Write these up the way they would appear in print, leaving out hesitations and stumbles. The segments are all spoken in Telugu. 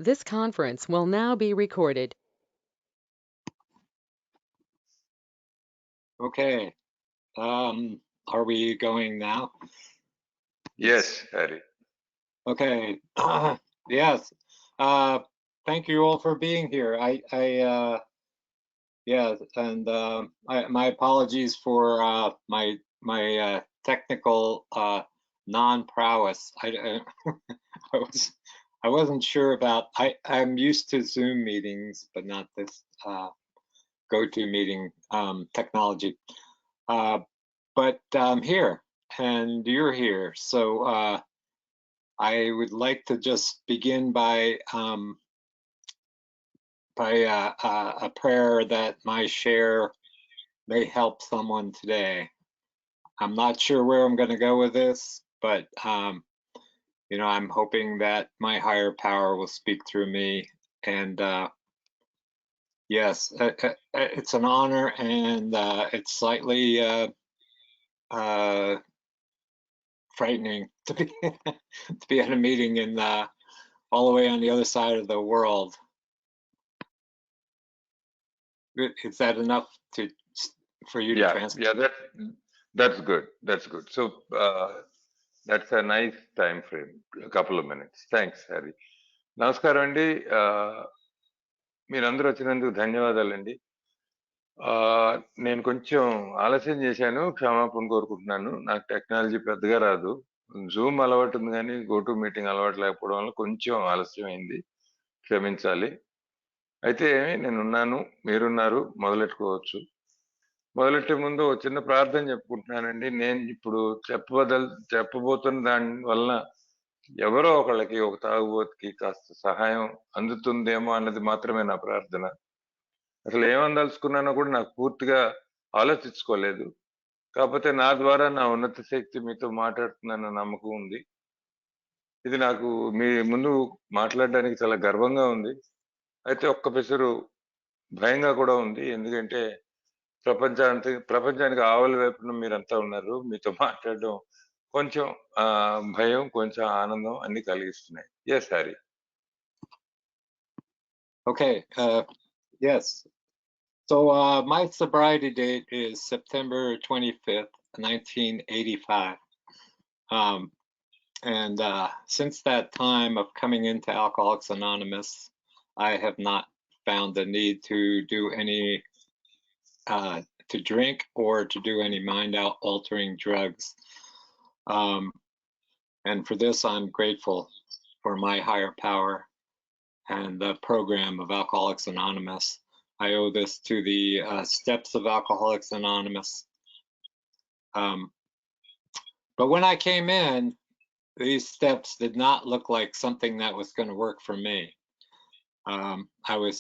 This conference will now be recorded. Okay. Are we going now? Yes, Harry. Okay. Yes. Thank you all for being here. Yeah, and my apologies for my technical non-prowess. I wasn't sure about. I'm used to Zoom meetings, but not this GoToMeeting technology. But I'm here, and you're here, so I would like to just begin by a prayer that my share may help someone today. I'm not sure where I'm going to go with this, but you know, I'm hoping that my higher power will speak through me. And yes, it's an honor, and it's slightly frightening to be to be at a meeting in all the way on the other side of the world. Is that enough for you to translate? Yeah, that's good. That's good. So that's a nice time frame, a couple of minutes. Thanks, Harry. నమస్కారం అండి. మీరందరూ వచ్చినందుకు ధన్యవాదాలండి. నేను కొంచెం ఆలస్యం చేశాను, క్షమాపణ కోరుకుంటున్నాను. నాకు టెక్నాలజీ పెద్దగా రాదు. జూమ్ అలవాటు ఉంది కానీ గోటు మీటింగ్ అలవాటు లేకపోవడం వల్ల కొంచెం ఆలస్యం అయింది, క్షమించాలి. అయితే నేనున్నాను, మీరున్నారు, మొదలెట్టుకోవచ్చు. మొదలెట్టే ముందు చిన్న ప్రార్థన చెప్పుకుంటున్నానండి. నేను ఇప్పుడు చెప్పబోతున్న దాని వలన ఎవరో ఒకళ్ళకి, ఒక తాగుబోతుకి కాస్త సహాయం అందుతుందేమో అన్నది మాత్రమే నా ప్రార్థన. అసలు ఏమందలుచుకున్నానో కూడా నాకు పూర్తిగా ఆలోచించుకోలేదు. కాకపోతే నా ద్వారా నా ఉన్నత శక్తి మీతో మాట్లాడుతుందన్న నమ్మకం ఉంది. ఇది నాకు మీ ముందు మాట్లాడడానికి చాలా గర్వంగా ఉంది. అయితే ఒక్క పెసరు భయంగా కూడా ఉంది. ఎందుకంటే ప్రపంచానికి ఆవలి వైపున మీరంతా ఉన్నారు. మీతో మాట్లాడడం కొంచెం భయం, కొంచెం ఆనందం అన్ని కలిగిస్తున్నాయి. Yes, Harry. Okay. Yes. So my sobriety date is September 25th, 1985. And since that time of coming into Alcoholics Anonymous, I have not found the need to do any to drink or to do any mind-altering drugs. And for this, I'm grateful for my higher power and the program of Alcoholics Anonymous. I owe this to the steps of Alcoholics Anonymous. But when I came in, these steps did not look like something that was going to work for me. I was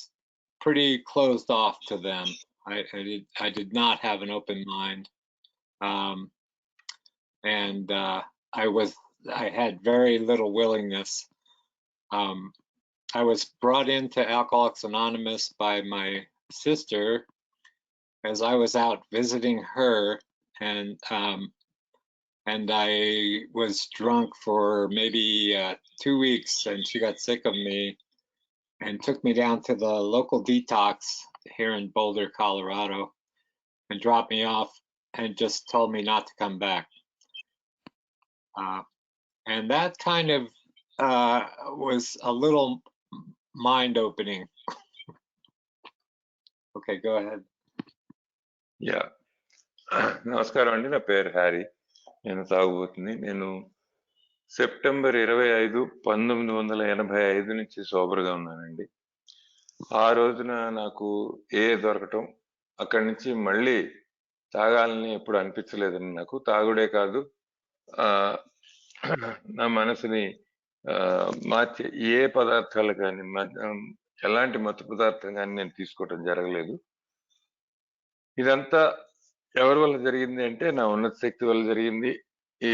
pretty closed off to them. I did not have an open mind, and I had very little willingness. I was brought into Alcoholics Anonymous by my sister as I was out visiting her, and I was drunk for maybe 2 weeks, and she got sick of me and took me down to the local detox here in Boulder, Colorado, and dropped me off and just told me not to come back. And that kind of was a little mind-opening. Okay, go ahead. Yeah. నమస్కారం అండి. నా పేరు హ్యారీ. నేను తాగుబోతుంది. నేను సెప్టెంబర్ 25, 1985 నుంచి సోబర్గా ఉన్నానండి. ఆ రోజున నాకు దొరకటం, అక్కడి నుంచి మళ్ళీ తాగాలని ఎప్పుడు అనిపించలేదండి. నాకు తాగుడే కాదు, నా మనసుని మార్చే ఏ పదార్థాలు కానీ, ఎలాంటి మత్తు పదార్థం కానీ నేను తీసుకోవటం జరగలేదు. ఇదంతా ఎవరి వల్ల జరిగింది అంటే నా ఉన్నత శక్తి వల్ల జరిగింది.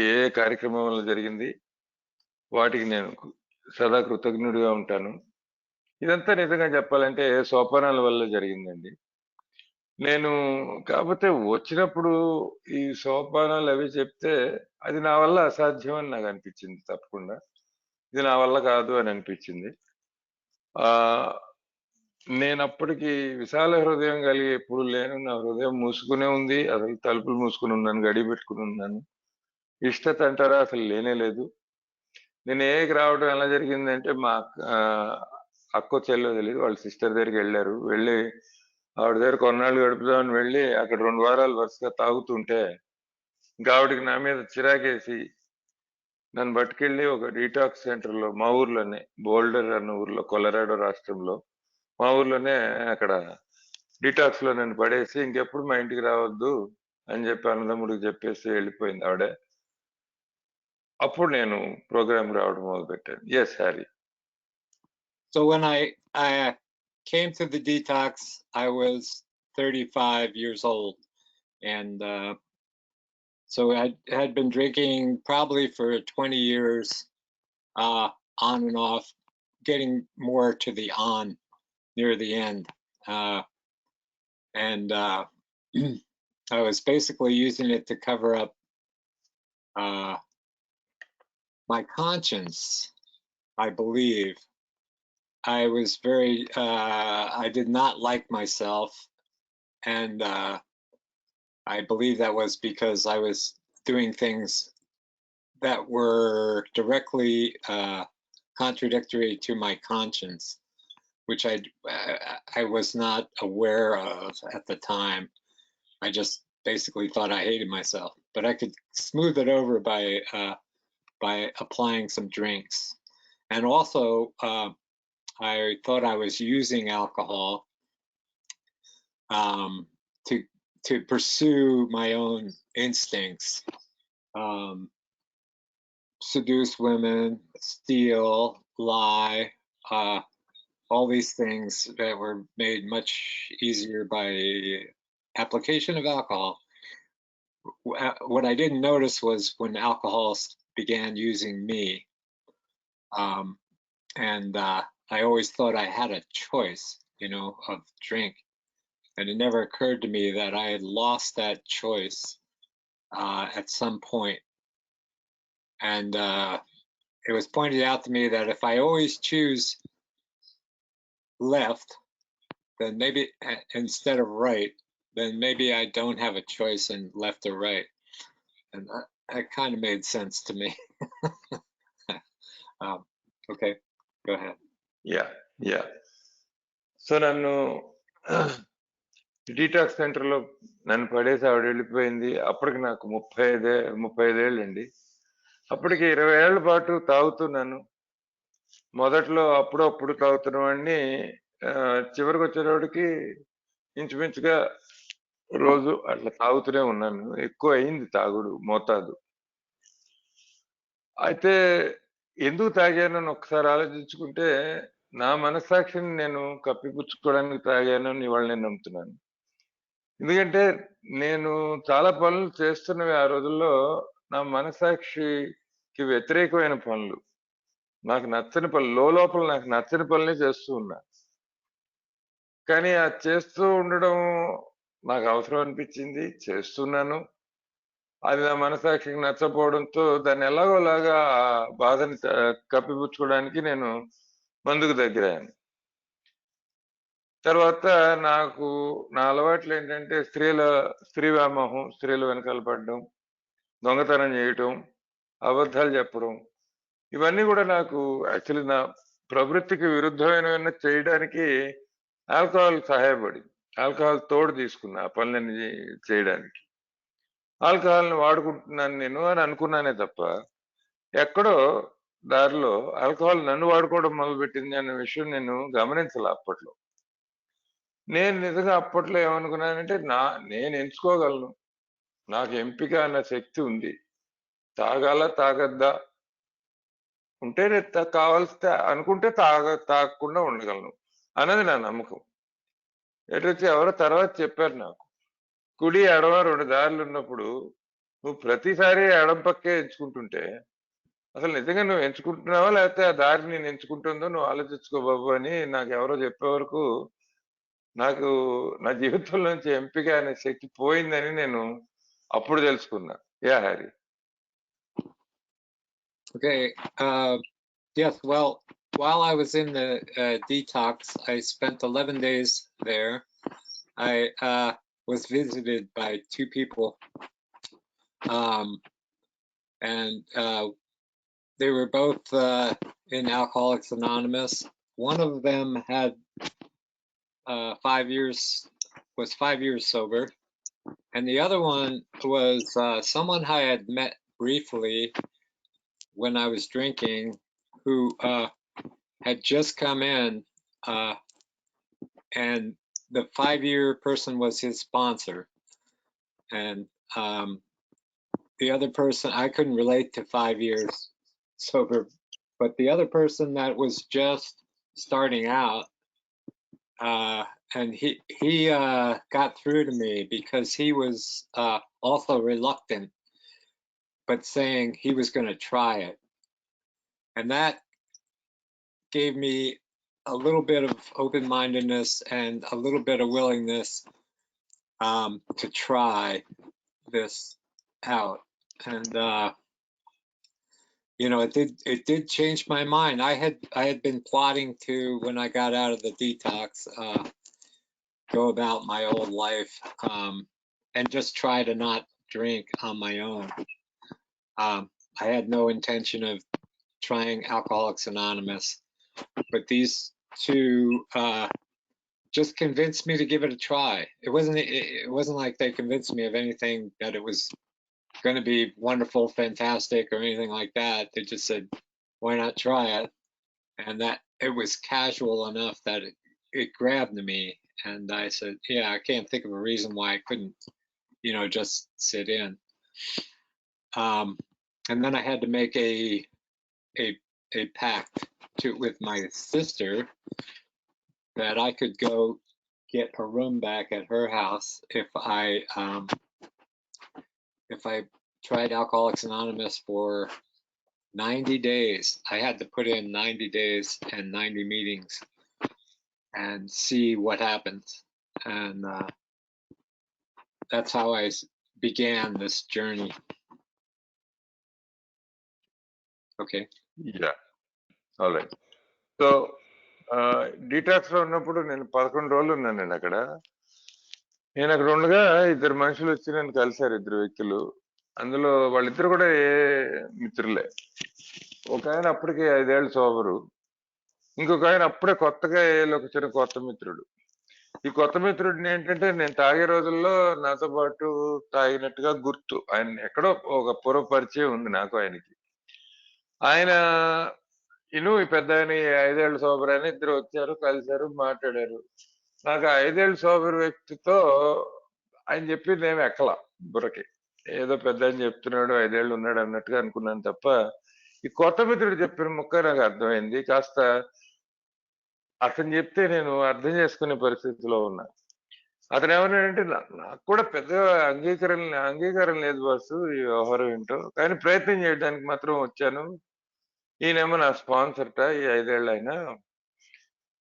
ఏ కార్యక్రమం వల్ల జరిగింది, వాటికి నేను సదా కృతజ్ఞుడిగా ఉంటాను. ఇదంతా నిజంగా చెప్పాలంటే సోపానాల వల్ల జరిగిందండి. నేను కాకపోతే వచ్చినప్పుడు ఈ సోపానాలు అవి చెప్తే అది నా వల్ల అసాధ్యం అని నాకు అనిపించింది. తప్పకుండా ఇది నా వల్ల కాదు అని అనిపించింది. నేను అప్పటికి విశాల హృదయం కలిగి ఎప్పుడు లేను. నా హృదయం మూసుకునే ఉంది. అసలు తలుపులు మూసుకుని ఉన్నాను, గడి పెట్టుకుని ఉన్నాను. ఇష్టత అంటారా అసలు లేనే లేదు. నేను ఏకి రావడం ఎలా జరిగిందంటే మా అక్కో చెల్లో తెలియదు, వాళ్ళ సిస్టర్ దగ్గరికి వెళ్ళారు. వెళ్ళి ఆవిడ దగ్గర కొన్నాళ్ళు గడుపుదామని వెళ్ళి అక్కడ 2 వారాలు వరుసగా తాగుతుంటే ఇంకా ఆవిడకి నా మీద చిరాకేసి నన్ను పట్టుకెళ్ళి ఒక డీటాక్స్ సెంటర్లో మా ఊర్లోనే, బోల్డర్ అన్న ఊర్లో, కొలరాడో రాష్ట్రంలో మా ఊర్లోనే అక్కడ డీటాక్స్ లో నన్ను పడేసి ఇంకెప్పుడు మా ఇంటికి రావద్దు అని చెప్పి అన్నదమ్ముడికి చెప్పేసి వెళ్ళిపోయింది ఆవిడ. అప్పుడు నేను ప్రోగ్రామ్ రావడం మొదలు పెట్టాను. Yes Harry. So when I came to the detox, I was 35 years old, and so I had been drinking probably for 20 years, on and off, getting more to the on near the end, and I was basically using it to cover up my conscience, I believe. I was very, I did not like myself, and I believe that was because I was doing things that were directly contradictory to my conscience, which I was not aware of at the time. I just basically thought I hated myself, but I could smooth it over by applying some drinks. And also, I thought I was using alcohol to pursue my own instincts, seduce women, steal, lie, all these things that were made much easier by application of alcohol. What I didn't notice was when alcohol began using me, and I always thought I had a choice, of drink, and it never occurred to me that I had lost that choice at some point. And it was pointed out to me that if I always choose left, then maybe instead of right, then maybe I don't have a choice in left or right. And that kind of made sense to me. Okay, go ahead. Yeah. So నన్ను డీటాక్స్ సెంటర్ లో నన్ను పడేసి ఆవిడ వెళ్ళిపోయింది. అప్పటికి నాకు 35 ఏళ్ళండి. అప్పటికి 20 ఏళ్ల పాటు తాగుతున్నాను. మొదట్లో అప్పుడప్పుడు తాగుతున్న వాడిని చివరికి వచ్చేటప్పటికి ఇంచుమించుగా రోజు అట్లా తాగుతూనే ఉన్నాను. ఎక్కువ అయింది తాగుడు మోతాదు. అయితే ఎందుకు తాగానని ఒకసారి ఆలోచించుకుంటే నా మనస్సాక్షిని నేను కప్పిపుచ్చుకోవడానికి తాగానని ఇవాళ నేను నమ్ముతున్నాను. ఎందుకంటే నేను చాలా పనులు చేస్తున్నవి ఆ రోజుల్లో నా మనస్సాక్షికి వ్యతిరేకమైన పనులు, నాకు నచ్చని పనులు, లోపల నాకు నచ్చని పనులే చేస్తూ ఉన్నా. కానీ అది చేస్తూ ఉండడం నాకు అవసరం అనిపించింది, చేస్తున్నాను. అది నా మనస్సాక్షికి నచ్చపోవడంతో దాన్ని ఎలాగోలాగా బాధని కప్పిపుచ్చుకోవడానికి నేను మందుకు దగ్గరయ్యాను. తర్వాత నాకు నా అలవాట్లు ఏంటంటే స్త్రీ వ్యామోహం, స్త్రీల వెనకాల పడడం, దొంగతనం చేయటం, అబద్ధాలు చెప్పడం, ఇవన్నీ కూడా నాకు యాక్చువల్లీ నా ప్రవృత్తికి విరుద్ధమైనవన్నీ చేయడానికి ఆల్కహాల్ సహాయపడింది. ఆల్కహాల్ తోడు తీసుకున్నా ఆ పనులన్నీ చేయడానికి. ఆల్కహాల్ని వాడుకుంటున్నాను నేను అని అనుకున్నానే తప్ప ఎక్కడో దారిలో ఆల్కహాల్ నన్ను వాడుకోవడం మొదలుపెట్టింది అనే విషయం నేను గమనించాలి అప్పట్లో. నేను నిజంగా అప్పట్లో ఏమనుకున్నానంటే నేను ఎంచుకోగలను, నాకు ఎంపిక అన్న శక్తి ఉంది, తాగద్దా ఉంటే కావాల్సి అనుకుంటే తాగకుండా ఉండగలను అన్నది నా నమ్మకం. ఎటొచ్చి ఎవరో తర్వాత చెప్పారు నాకు, కుడి ఎడమ 2 దారులు ఉన్నప్పుడు నువ్వు ప్రతిసారి ఎడం పక్కే ఎంచుకుంటుంటే అసలు నిజంగా నువ్వు ఎంచుకుంటున్నావా లేకపోతే ఆ దారి నేను ఎంచుకుంటుందో నువ్వు ఆలోచించుకో బాబు అని నాకు ఎవరో చెప్పే వరకు నాకు నా జీవితంలో నుంచి ఎంపిక అనే శక్తి పోయిందని నేను అప్పుడు తెలుసుకున్నా. Yeah Harry. Okay. Yes, well, while I was in the detox, I spent 11 days there. I was visited by two people, and they were both in Alcoholics Anonymous. One of them had 5 years, was 5 years sober, and the other one was someone I had met briefly when I was drinking, who had just come in, and the 5-year person was his sponsor. And the other person, I couldn't relate to 5 years sober, but the other person that was just starting out, and he got through to me because he was also reluctant, but saying he was going to try it. And that gave me a little bit of open-mindedness and a little bit of willingness to try this out. And you know, it did change my mind. I had been plotting to, when I got out of the detox, go about my old life and just try to not drink on my own. I had no intention of trying Alcoholics Anonymous, but these two just convinced me to give it a try. It wasn't like they convinced me of anything that it was going to be wonderful, fantastic, or anything like that. They just said, why not try it? And that it was casual enough that it grabbed me. And I said, yeah, I can't think of a reason why I couldn't, you know, just sit in. And then I had to make a pact with my sister that I could go get a room back at her house if I tried Alcoholics Anonymous for 90 days. I had to put in 90 days and 90 meetings and see what happens. And that's how I began this journey. Okay. Yeah. All right. So, detox లో ఉన్నప్పుడు నేను 11 రోజులు ఉన్నాను నేను అక్కడ. నేను అక్కడ ఉండగా ఇద్దరు మనుషులు వచ్చి నన్ను కలిశారు, ఇద్దరు వ్యక్తులు. అందులో వాళ్ళిద్దరు కూడా ఏ మిత్రులే. ఒక ఆయన అప్పటికే 5 ఏళ్ళు సోబరు, ఇంకొక ఆయన అప్పుడే కొత్తగా ఏలోకి వచ్చిన కొత్త మిత్రుడు. ఈ కొత్త మిత్రుడిని ఏంటంటే నేను తాగే రోజుల్లో నాతో పాటు తాగినట్టుగా గుర్తు. ఆయన ఎక్కడో ఒక పూర్వ పరిచయం ఉంది నాకు ఆయనకి. ఆయన ఈ పెద్ద ఆయన 5 ఏళ్ళు సోబర్ అని ఇద్దరు వచ్చారు, కలిశారు, మాట్లాడారు. నాకు ఆ 5 ఏళ్ళు సోబర్ వ్యక్తితో ఆయన చెప్పింది ఏమి ఎక్కల బుర్రకి. ఏదో పెద్ద ఆయన చెప్తున్నాడు, 5 ఏళ్ళు ఉన్నాడు అన్నట్టుగా అనుకున్నాను తప్ప, ఈ కొత్త మిత్రుడు చెప్పిన ముక్క నాకు అర్థమైంది. కాస్త అతను చెప్తే నేను అర్థం చేసుకునే పరిస్థితిలో ఉన్నా. అతను ఏమన్నాడంటే, నాకు కూడా పెద్ద అంగీకారం లేదు బాసు ఈ వ్యవహారం ఏంటో, కానీ ప్రయత్నం చేయడానికి మాత్రం వచ్చాను. ఈయనేమో నా స్పాన్సర్ట, ఈ 5 ఏళ్ళు అయినా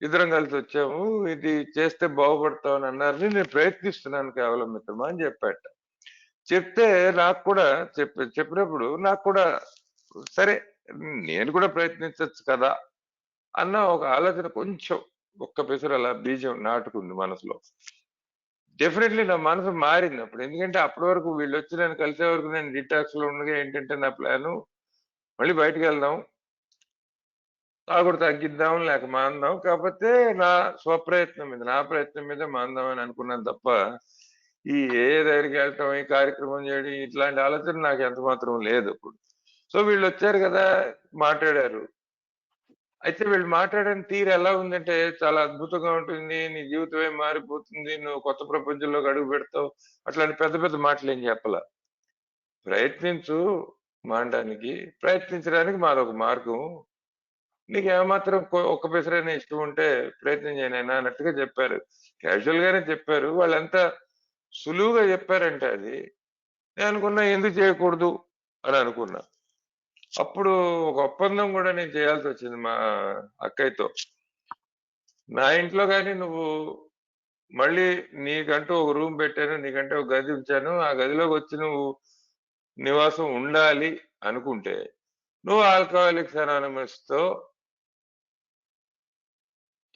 ఇద్దరం కలిసి వచ్చాము, ఇది చేస్తే బాగుపడతామని అన్నారు. నేను ప్రయత్నిస్తున్నాను కేవలం మిత్రమా అని చెప్పాట. చెప్తే నాకు కూడా చెప్పినప్పుడు నాకు కూడా సరే నేను కూడా ప్రయత్నించవచ్చు కదా అన్న ఒక ఆలోచన కొంచెం ఒక్క పిసరు అలా బీజం నాటుకుంది మనసులో. డెఫినెట్లీ నా మనసు మారింది అప్పుడు. ఎందుకంటే అప్పటి వరకు వీళ్ళు వచ్చి నేను కలిసే వరకు నేను డీటాక్స్ లో ఉండగా ఏంటంటే నా ప్లాను మళ్ళీ బయటకు వెళ్దాం, తాగుడు తగ్గిద్దాం, లేక మాందాం. కాకపోతే నా స్వప్రయత్నం మీద, నా ప్రయత్నం మీద మాందాం అని అనుకున్నాను తప్ప ఈ ఏ దగ్గరికి వెళ్ళటం, ఈ కార్యక్రమం చేయడం ఇట్లాంటి ఆలోచన నాకు ఎంత మాత్రం లేదు అప్పుడు. సో వీళ్ళు వచ్చారు కదా, మాట్లాడారు. అయితే వీళ్ళు మాట్లాడిన తీరు ఎలా ఉందంటే చాలా అద్భుతంగా ఉంటుంది, నీ జీవితమే మారిపోతుంది, నువ్వు కొత్త ప్రపంచంలోకి అడుగు పెడతావు, అట్లాంటి పెద్ద పెద్ద మాటలు ఏం చెప్పాల. ప్రయత్నించు మానడానికి, ప్రయత్నించడానికి మాదొక మార్గం, నీకు ఏమాత్రం ఒక్క పిసరైనా ఇష్టం ఉంటే ప్రయత్నం చేయనైనా అన్నట్టుగా చెప్పారు. క్యాజువల్ గానే చెప్పారు. వాళ్ళు ఎంత సులువుగా చెప్పారంటే అది నేను అనుకున్నా ఎందుకు చేయకూడదు అని అనుకున్నా. అప్పుడు ఒక ఒప్పందం కూడా నేను చేయాల్సి వచ్చింది మా అక్కయ్యతో. నా ఇంట్లో కానీ నువ్వు మళ్ళీ నీకంటూ ఒక రూమ్ పెట్టాను, నీకంటే ఒక గది ఉంచాను, ఆ గదిలోకి వచ్చి నువ్వు నివాసం ఉండాలి అనుకుంటే నువ్వు ఆల్కహాలిక్స్ అనానిమస్ తో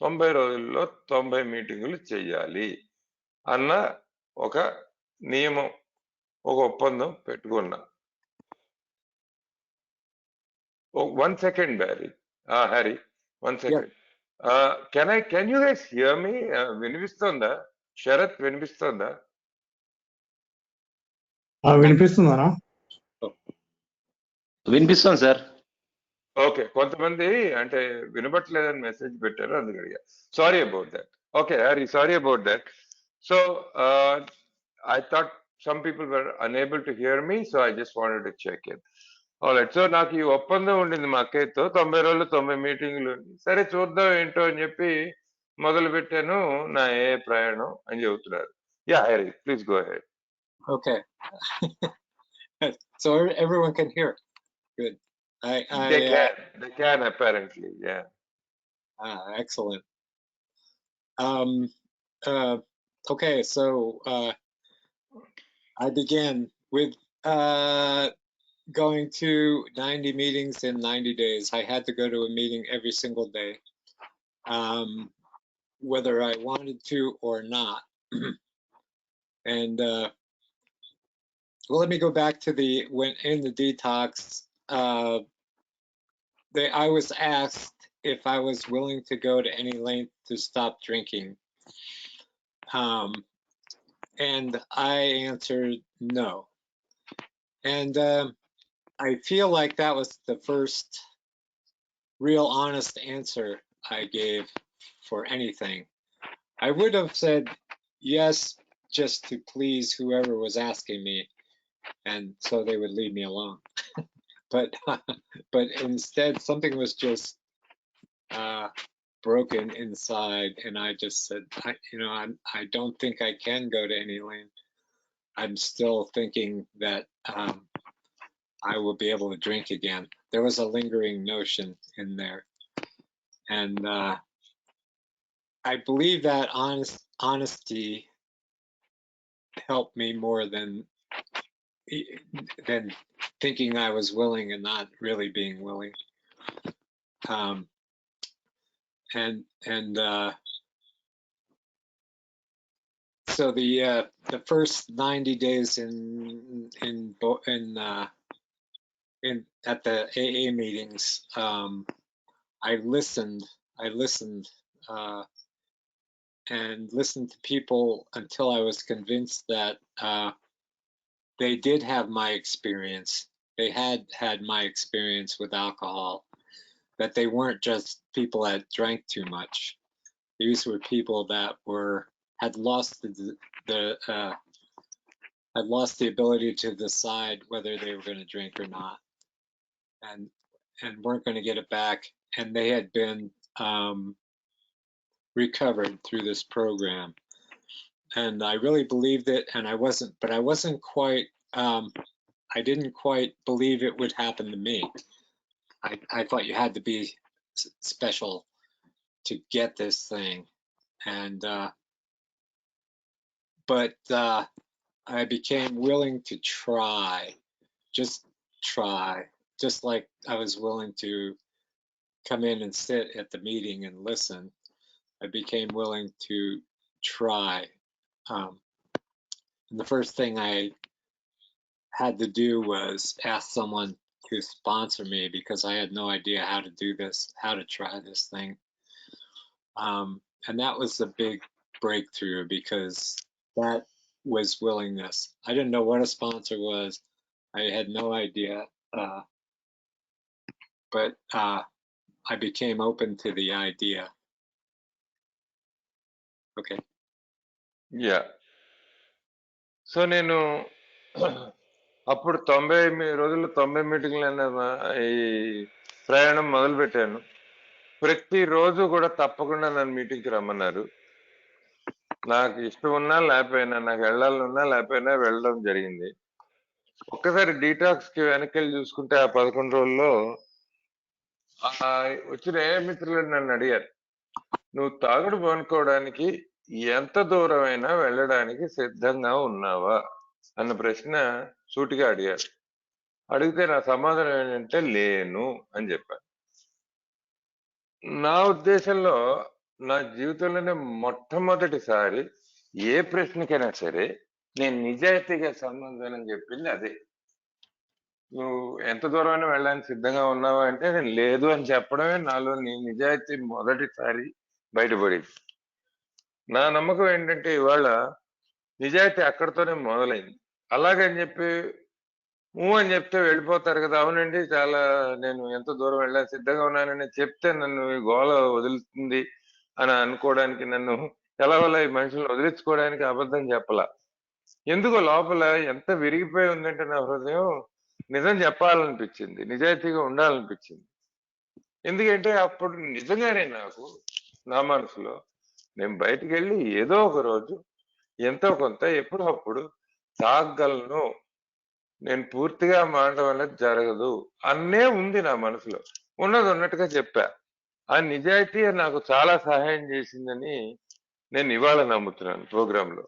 90 రోజుల్లో 90 మీటింగులు చెయ్యాలి అన్న ఒక నియమం, ఒక ఒప్పందం పెట్టుకున్నా. 1 second, Barry. Harry, 1 second. Can you guys hear me? వినిపిస్తుందా? శరత్ వినిపిస్తుందా? వినిపిస్తుందా? వినిపిస్తుంది సార్. ఓకే, కొంతమంది అంటే వినబట్లేదని మెసేజ్ పెట్టారు, అందుకు అడిగా. Sorry about that. Okay Hari, sorry about that. So I thought some people were unable to hear me, so I just wanted to check in. Alright. సో నాకు ఈ ఒప్పందం ఉండింది మా అక్కయ్యతో, 90 రోజులు 90 మీటింగ్లు. సరే చూద్దాం ఏంటో అని చెప్పి మొదలు పెట్టాను నా ప్రయాణం అని చెబుతున్నారు. Yeah Hari, please go ahead. Okay. So everyone can hear. Good. They can apparently, yeah. Excellent. Okay, so I began with going to 90 meetings in 90 days. I had to go to a meeting every single day, whether I wanted to or not. And well, let me go back to when in the detox. I was asked if I was willing to go to any length to stop drinking. And I answered no. And I feel like that was the first real honest answer I gave for anything. I would have said yes just to please whoever was asking me, and so they would leave me alone. But instead, something was just broken inside, and I just said, I don't think I can go to any length. I'm still thinking that I will be able to drink again. There was a lingering notion in there, and I believe that honesty helped me more than thinking I was willing and not really being willing. So the first 90 days at the AA meetings, I listened and listened to people until I was convinced that they did have my experience. They had my experience with alcohol, that they weren't just people that drank too much. These were people that had lost the ability to decide whether they were going to drink or not, and weren't going to get it back. And they had been recovered through this program. And I really believed it, and I wasn't quite, I didn't quite believe it would happen to me. I thought you had to be special to get this thing. And, but I became willing to try, just like I was willing to come in and sit at the meeting and listen. I became willing to try. And the first thing I had to do was ask someone to sponsor me, because I had no idea how to do this, how to try this thing. And that was a big breakthrough, because that was willingness. I didn't know what a sponsor was. I had no idea. But I became open to the idea. Okay. Yeah. So నేను అప్పుడు 90 రోజులు 90 మీటింగ్లు అనే ఈ ప్రయాణం మొదలు పెట్టాను. ప్రతిరోజు కూడా తప్పకుండా నన్ను మీటింగ్కి రమ్మన్నారు. నాకు ఇష్టం ఉన్నా లేకపోయినా, నాకు వెళ్ళాలన్నా లేకపోయినా వెళ్ళడం జరిగింది. ఒక్కసారి డీటాక్స్ కి వెనకెళ్ళి చూసుకుంటే ఆ 11 రోజుల్లో వచ్చిన ఏ మిత్రులు నన్ను అడిగారు, నువ్వు తాగుడు మానుకోవడానికి ఎంత దూరమైనా వెళ్ళడానికి సిద్ధంగా ఉన్నావా అన్న ప్రశ్న సూటిగా అడిగారు. అడిగితే నా సమాధానం ఏంటంటే లేను అని చెప్పాను. నా ఉద్దేశంలో నా జీవితంలోనే మొట్టమొదటిసారి ఏ ప్రశ్నకైనా సరే నేను నిజాయితీగా సమాధానం చెప్పింది అదే. నువ్వు ఎంత దూరమైనా వెళ్ళడానికి సిద్ధంగా ఉన్నావా అంటే నేను లేదు అని చెప్పడమే నాలో నిజాయితీ మొదటిసారి బయటపడింది. నా నమ్మకం ఏంటంటే ఇవాళ నిజాయితీ అక్కడితోనే మొదలైంది. అలాగని చెప్పి అని చెప్తే వెళ్ళిపోతారు కదా! అవునండి చాలా నేను ఎంత దూరం వెళ్ళడానికి సిద్ధంగా ఉన్నానని చెప్తే నన్ను ఈ గోల వదులుతుంది అని అనుకోవడానికి నన్ను ఎలాగోలా ఈ మనుషులను వదిలించుకోవడానికి అబద్ధం చెప్పలా. ఎందుకో లోపల ఎంత విరిగిపోయి ఉందంటే నా హృదయం నిజం చెప్పాలనిపించింది. నిజాయితీగా ఉండాలనిపించింది. ఎందుకంటే అప్పుడు నిజంగానే నాకు నా మనసులో నేను బయటికెళ్ళి ఏదో ఒక రోజు ఎంతో కొంత ఎప్పుడో అప్పుడు తాగగలను. నేను పూర్తిగా మానడం అనేది జరగదు అన్నే ఉంది నా మనసులో. ఉన్నది ఉన్నట్టుగా చెప్పా. ఆ నిజాయితీ నాకు చాలా సహాయం చేసిందని నేను ఇవాళ నమ్ముతున్నాను ప్రోగ్రాంలో.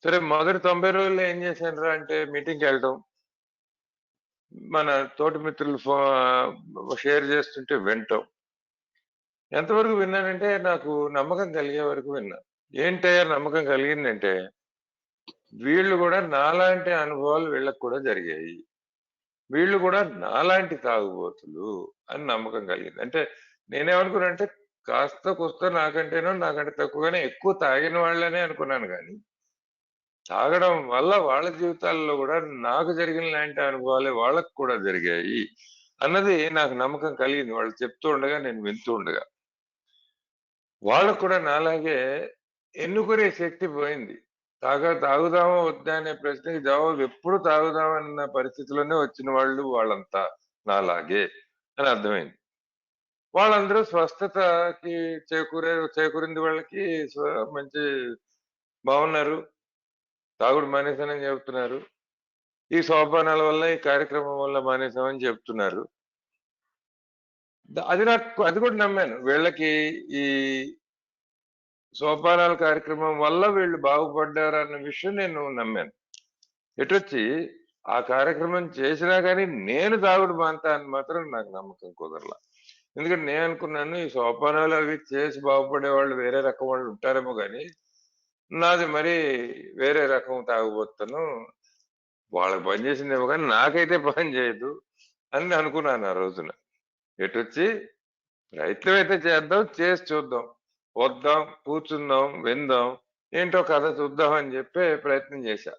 సరే మొదటి 90 రోజుల్లో ఏం చేశానురా అంటే మీటింగ్‌కి వెళ్ళటం. మన తోటి మిత్రులు షేర్ చేస్తుంటే వినటం. ఎంతవరకు విన్నానంటే నాకు నమ్మకం కలిగే వరకు విన్నా. ఏంటయ్యా నమ్మకం కలిగిందంటే వీళ్ళు కూడా నాలాంటి అనుభవాలు వీళ్ళకి కూడా జరిగాయి. వీళ్ళు కూడా నాలాంటి తాగుబోతులు అని నమ్మకం కలిగింది. అంటే నేనేమనుకున్నానంటే కాస్త కూస్తో నాకంటే తక్కువగానే ఎక్కువ తాగిన వాళ్ళనే అనుకున్నాను గాని, తాగడం వల్ల వాళ్ళ జీవితాల్లో కూడా నాకు జరిగిన లాంటి అనుభవాలే వాళ్ళకి కూడా జరిగాయి అన్నది నాకు నమ్మకం కలిగింది. వాళ్ళు చెప్తూ ఉండగా నేను వింటూ ఉండగా. వాళ్ళకు కూడా నాలాగే ఎన్నుకునే శక్తి పోయింది. తాగుదామా వద్దా అనే ప్రశ్నకి జవాబు ఎప్పుడు తాగుదామన్న పరిస్థితిలోనే వచ్చిన వాళ్ళు వాళ్ళంతా నాలాగే అని అర్థమైంది. వాళ్ళందరూ స్వస్థతకి చేకూరింది వాళ్ళకి మంచి బాగున్నారు. తాగుడు మానేశానని చెబుతున్నారు. ఈ సోపానాల వల్ల ఈ కార్యక్రమం వల్ల మానేశామని చెప్తున్నారు. అది కూడా నమ్మాను. వీళ్ళకి ఈ సోపానాల కార్యక్రమం వల్ల వీళ్ళు బాగుపడ్డారన్న విషయం నేను నమ్మాను. ఎటొచ్చి ఆ కార్యక్రమం చేసినా గానీ నేను తాగుడు మానతా అని మాత్రం నాకు నమ్మకం కుదరలా. ఎందుకంటే నేను అనుకున్నాను ఈ సోపానాలు అవి చేసి బాగుపడే వాళ్ళు వేరే రకం వాళ్ళు ఉంటారేమో గాని నాది మరి వేరే రకం తాగుబోతును. వాళ్ళకి పని చేసిందేమో కానీ నాకైతే పని చేయదు అని అనుకున్నాను ఆ రోజున. ఎటొచ్చి ప్రయత్నం అయితే చేద్దాం, చేసి చూద్దాం. వద్దాం, కూర్చుందాం, విందాం, ఏంటో కథ చూద్దాం అని చెప్పి ప్రయత్నం చేశా.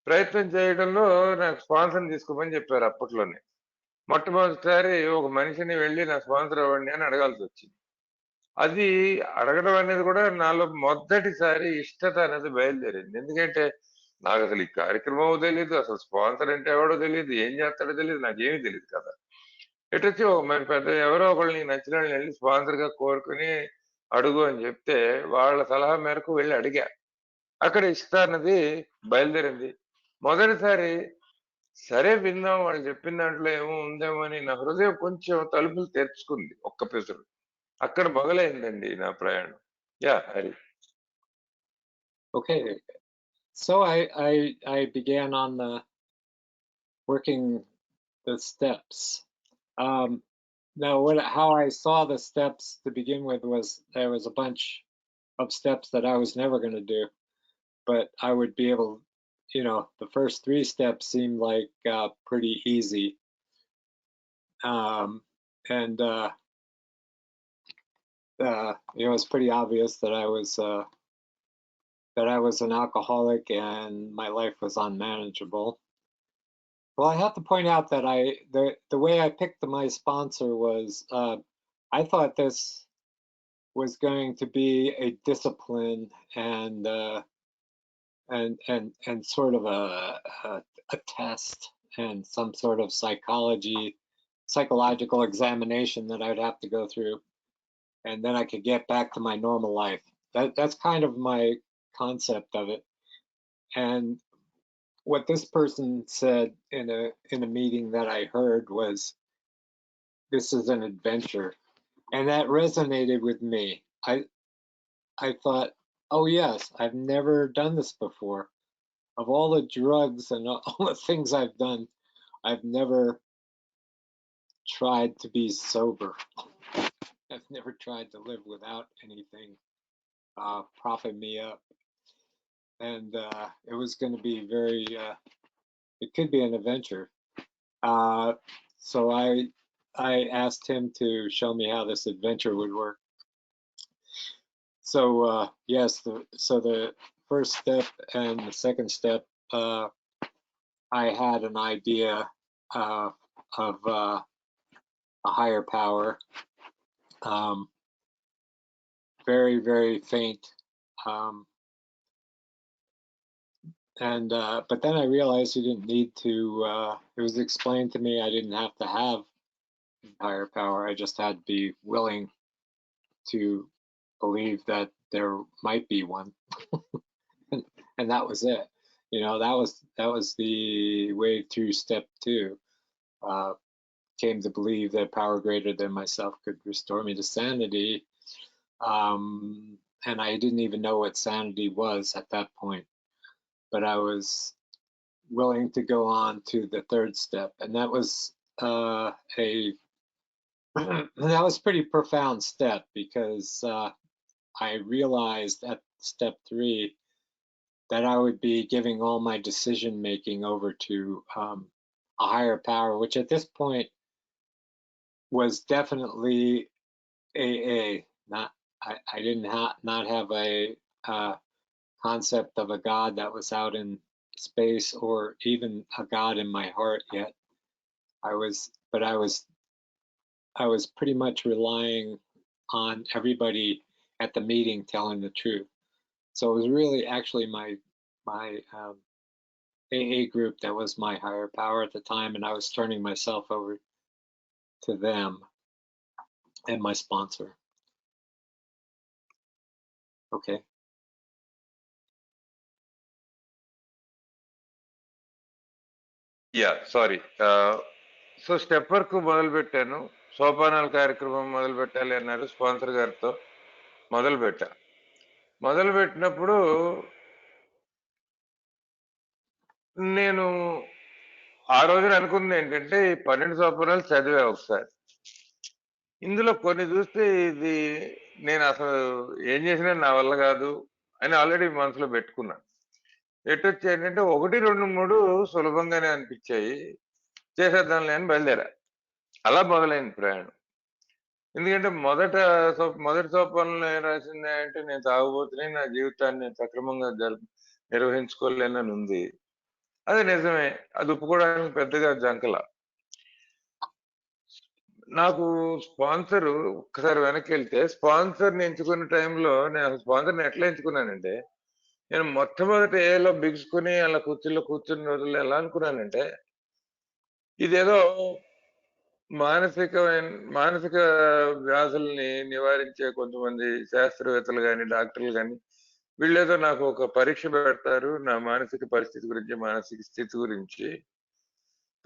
ప్రయత్నం చేయడంలో నాకు స్పాన్సర్‌ని తీసుకోమని చెప్పారు అప్పట్లోనే. మొట్టమొదటిసారి ఒక మనిషిని వెళ్లి నా స్పాన్సర్ అవ్వండి అని అడగాల్సొచ్చింది. అది అడగడం అనేది కూడా నాలో మొదటిసారి ఇష్టత అనేది బయలుదేరింది. ఎందుకంటే నాకసలు ఈ కార్యక్రమం తెలీదు. అసలు స్పాన్సర్ అంటే ఎవడో తెలీదు. ఏం చేస్తాడో తెలీదు. నాకేమీ తెలీదు కదా! ఎటొచ్చి మరి పెద్ద ఎవరో ఒకళ్ళు నీకు నచ్చిన వాళ్ళని వెళ్లి స్పాన్సర్‌గా కోరుకొని అడుగు అని చెప్తే వాళ్ళ సలహా మేరకు వెళ్లి అడిగా. అక్కడ ఇష్ట అన్నది బయలుదేరింది. మొదటిసారి సరే విందాం వాళ్ళు చెప్పిన దాంట్లో ఏమో ఉందేమో అని నా హృదయం కొంచెం తలుపులు తెరుచుకుంది ఒక్క పెసరు. అక్కడ మొదలైందండి నా ప్రయాణం. Hari. Okay. So I began on the working the steps. Now how I saw the steps to begin with was there was a bunch of steps that I was never going to do, but I would be able, the first 3 steps seemed like pretty easy. And it was pretty obvious that I was an alcoholic and my life was unmanageable. Well, I have to point out that the way I picked my sponsor was I thought this was going to be a discipline and sort of a test and some sort of psychological examination that I'd have to go through, and then I could get back to my normal life. That's kind of my concept of it. And what this person said in a meeting that I heard was, "This is an adventure," and that resonated with me. I thought, oh yes, I've never done this before. Of all the drugs and all the things I've done, I've never tried to be sober. I've never tried to live without anything propping me up, and it was going to be very. It could be an adventure. Uh, so I asked him to show me how this adventure would work. So yes, so the first step and the second step, I had an idea of a higher power, um, very, very faint. Um, and but then I realized you didn't need to. It was explained to me I didn't have to have higher power. I just had to be willing to believe that there might be one, and that was it. You know, that was the way through step two. Uh, Came to believe that power greater than myself could restore me to sanity, and I didn't even know what sanity was at that point. But I was willing to go on to the third step, and that was a that was a pretty profound step because I realized at step three that I would be giving all my decision making over to a higher power, which at this point was definitely AA. Not I didn't not have a concept of a God that was out in space or even a God in my heart yet. But I was pretty much relying on everybody at the meeting telling the truth. So it was really actually my AA group that was my higher power at the time, and I was turning myself over to them and my sponsor. Okay. Yeah sorry. So step work మొదలు పెట్టాను. సోపానాల కార్యక్రమం మొదలు పెట్టాలి అన్నారు స్పాన్సర్ గారితో. మొదలు పెట్టా. మొదలు పెట్టినప్పుడు నేను ఆ రోజున అనుకుంది ఏంటంటే ఈ 12 సోపానాలు చదివా ఒకసారి. ఇందులో కొన్ని చూస్తే ఇది నేను అసలు ఏం చేసినా నా వల్ల కాదు అని ఆల్రెడీ మనసులో పెట్టుకున్నా. ఎటొచ్చి ఏంటంటే 1, 2, 3 సులభంగానే అనిపించాయి. చేసేద్దాంలే అని బయలుదేరా. అలా మొదలైంది ప్రయాణం. ఎందుకంటే మొదటి సోపానంలో ఏం రాసింది అంటే నేను తాగుబోతుని నా జీవితాన్ని సక్రమంగా నిర్వహించుకోలేనని ఉంది. అది నిజమే. అది ఒప్పుకోవడానికి పెద్దగా జంకల. నాకు స్పాన్సర్ ఒక్కసారి వెనక్కి వెళ్తే స్పాన్సర్ని ఎంచుకున్న టైంలో నేను స్పాన్సర్ని ఎట్లా ఎంచుకున్నానంటే నేను మొట్టమొదటి ఏలో బిగుసుకుని అలా కుర్చీలో కూర్చుని రోజుల్లో ఎలా అనుకున్నానంటే ఇదేదో మానసిక వ్యాధుల్ని నివారించే కొంతమంది శాస్త్రవేత్తలు గాని డాక్టర్లు గాని వీళ్ళేదో నాకు ఒక పరీక్ష పెడతారు నా మానసిక పరిస్థితి గురించి మానసిక స్థితి గురించి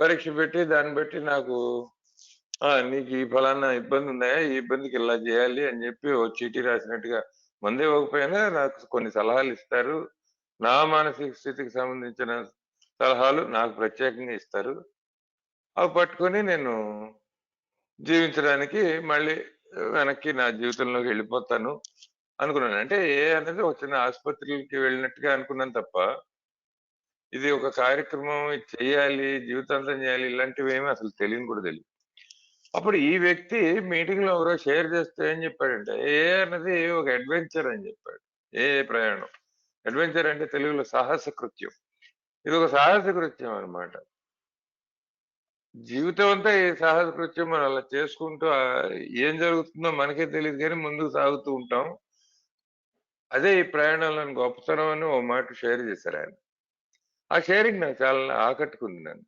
పరీక్ష పెట్టి దాన్ని బట్టి నాకు నీకు ఈ ఫలానా ఇబ్బంది ఉన్నాయా ఈ ఇబ్బందికి ఇలా చేయాలి అని చెప్పి ఓ చీటీ రాసినట్టుగా మందే ఇవ్వకపోయినా నాకు కొన్ని సలహాలు ఇస్తారు నా మానసిక స్థితికి సంబంధించిన సలహాలు నాకు ప్రత్యేకంగా ఇస్తారు అవి పట్టుకొని నేను జీవించడానికి మళ్ళీ వెనక్కి నా జీవితంలోకి వెళ్ళిపోతాను అనుకున్నాను. అంటే అనేది ఒక చిన్న ఆసుపత్రికి వెళ్ళినట్టుగా అనుకున్నాను తప్ప ఇది ఒక కార్యక్రమం ఇది చెయ్యాలి జీవితాంతం చేయాలి ఇలాంటివి ఏమీ అసలు తెలియని కూడా తెలియదు. అప్పుడు ఈ వ్యక్తి మీటింగ్ లో ఎవరో షేర్ చేస్తే ఏం చెప్పాడంటే అన్నది ఒక అడ్వెంచర్ అని చెప్పాడు. ప్రయాణం అడ్వెంచర్ అంటే తెలుగులో సాహస కృత్యం. ఇది ఒక సాహస కృత్యం అన్నమాట. జీవితం అంతా ఈ సాహస కృత్యం మనం అలా చేసుకుంటూ ఏం జరుగుతుందో మనకే తెలియదు కానీ ముందుకు సాగుతూ ఉంటాం. అదే ఈ ప్రయాణంలోని గొప్పతనం అని ఓ మాట షేర్ చేశారు ఆయన. ఆ షేరింగ్ నాకు చాలా ఆకట్టుకుంది నన్ను.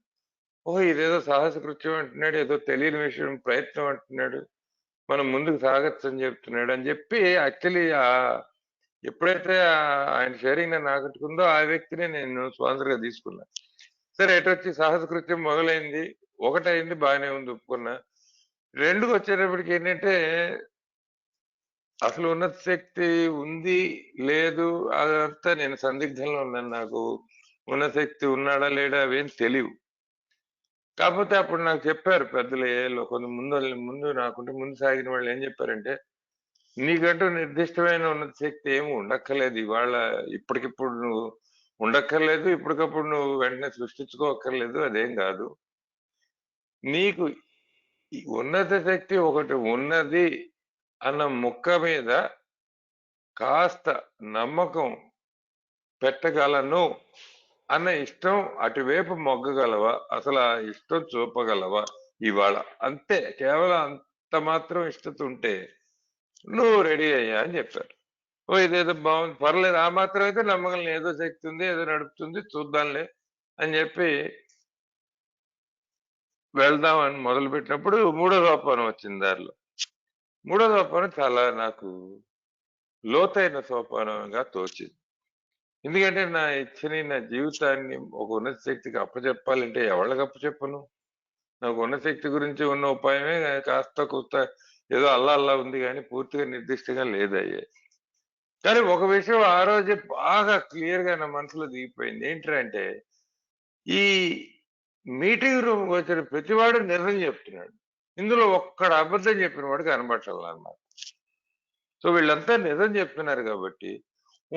ఓహో ఇదేదో సాహస కృత్యం అంటున్నాడు ఏదో తెలియని విషయం ప్రయత్నం అంటున్నాడు మనం ముందుకు సాగచ్చు అని చెప్తున్నాడు అని చెప్పి యాక్చువల్లీ ఎప్పుడైతే ఆయన షేరింగ్ నన్ను ఆకట్టుకుందో ఆ వ్యక్తిని నేను స్పాన్సర్ గా తీసుకున్నా. సరే ఎటొచ్చి సాహస కృత్యం మొదలైంది. ఒకటైంది బాగానే ఉంది ఒప్పుకున్నా. 2కి వచ్చేటప్పటికి ఏంటంటే అసలు ఉన్నత శక్తి ఉంది లేదు అదంతా నేను సందిగ్ధంలో ఉన్నాను. నాకు ఉన్నత శక్తి ఉన్నాడా లేడా అవేం తెలియవు. కాకపోతే అప్పుడు నాకు చెప్పారు పెద్దలు ఏలో కొంత ముందు నాకుంటే ముందు సాగిన వాళ్ళు ఏం చెప్పారంటే, నీకంటూ నిర్దిష్టమైన ఉన్నత శక్తి ఏమి ఉండక్కర్లేదు. ఇవాళ ఇప్పటికిప్పుడు నువ్వు ఉండక్కర్లేదు. ఇప్పటికప్పుడు నువ్వు వెంటనే సృష్టించుకోక్కర్లేదు. అదేం కాదు. నీకు ఈ ఉన్నత శక్తి ఒకటి ఉన్నది అన్న ముక్క మీద కాస్త నమ్మకం పెట్టగలను అన్న ఇష్టం అటువైపు మొగ్గగలవా? అసలు ఆ ఇష్టం చూపగలవా ఇవాళ? అంతే. కేవలం అంత మాత్రం ఇష్టత ఉంటే నువ్వు రెడీ అయ్యా అని చెప్పారు. ఓ ఇదేదో బాగుంది, పర్లేదు, ఆ మాత్రం అయితే నమ్మగలను, ఏదో శక్తి ఉంది, ఏదో నడుపుతుంది, చూద్దాంలే అని చెప్పి వెళ్దాం అని మొదలు పెట్టినప్పుడు మూడో సోపానం వచ్చింది దారిలో. మూడో సోపానం చాలా నాకు లోతైన సోపానంగా తోచింది. ఎందుకంటే నా ఇచ్చని, నా జీవితాన్ని ఒక ఉన్నత శక్తికి అప్పచెప్పాలంటే ఎవళ్ళకి అప్పచెప్పను? నాకు ఉన్నత శక్తి గురించి ఉన్న ఉపాయమే కాస్త కూస్త ఏదో అల్లా అల్లా ఉంది కానీ పూర్తిగా నిర్దిష్టంగా లేదయ్యే. కానీ ఒక విషయం ఆ రోజే బాగా క్లియర్ గా నా మనసులో దిగిపోయింది. ఏంటంటే ఈ మీటింగ్ రూమ్ వచ్చిన ప్రతివాడు నిజం చెప్తున్నాడు. ఇందులో ఒక్కడ అబద్ధం చెప్పిన వాడు కనబట్టాలన్నమాట. సో వీళ్ళంతా నిజం చెప్తున్నారు కాబట్టి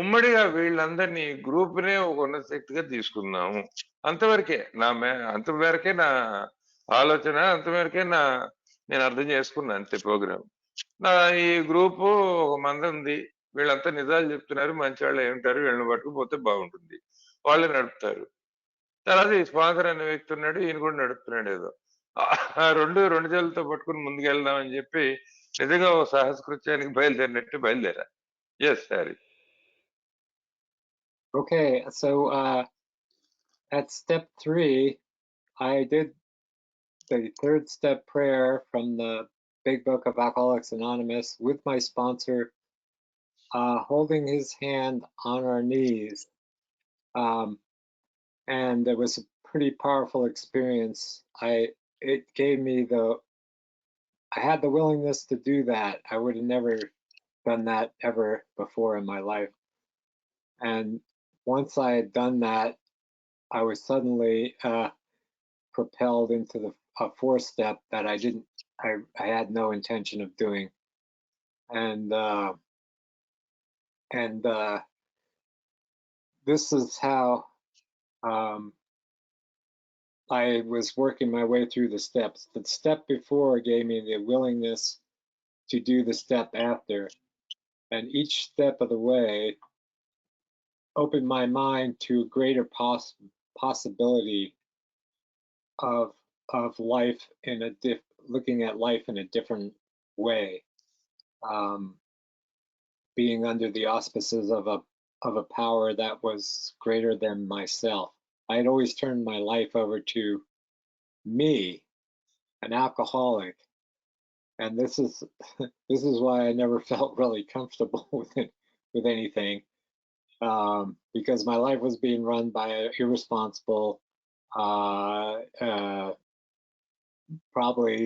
ఉమ్మడిగా వీళ్ళందరినీ గ్రూప్నే ఒక ఉన్నత శక్తిగా తీసుకుందాము. అంతవరకే అంతవరకే నా ఆలోచన, అంతవరకే నేను అర్థం చేసుకున్నా అంతే ప్రోగ్రామ్. నా ఈ గ్రూపు ఒక మంది ఉంది, వీళ్ళంతా నిజాలు చెప్తున్నారు, మంచి వాళ్ళు ఏమిటారు, వీళ్ళని పట్టుకుపోతే బాగుంటుంది, వాళ్ళే నడుపుతారు. తర్వాత ఈ స్పాన్సర్ అనే వ్యక్తి ఉన్నాడు, ఈయన కూడా నడుపుతున్నాడు ఏదో. ఆ రెండు చేతులతో పట్టుకుని ముందుకెళ్దాం అని చెప్పి నిజంగా ఓ సాహసకృత్యానికి బయలుదేరినట్టు బయలుదేరా. Yes sorry. Okay, so at step 3, I did the third step prayer from the Big Book of Alcoholics Anonymous with my sponsor, holding his hand on our knees. And it was a pretty powerful experience. It gave me I had the willingness to do that. I would have never done that ever before in my life. And once I had done that, I was suddenly propelled into a fourth step that I had no intention of doing. And this is how I was working my way through the steps. The step before gave me the willingness to do the step after. And each step of the way opened my mind to a greater possibility of life looking at life in a different way, being under the auspices of a power that was greater than myself. I had always turned my life over to me, an alcoholic, and this is why I never felt really comfortable with anything, because my life was being run by an irresponsible, probably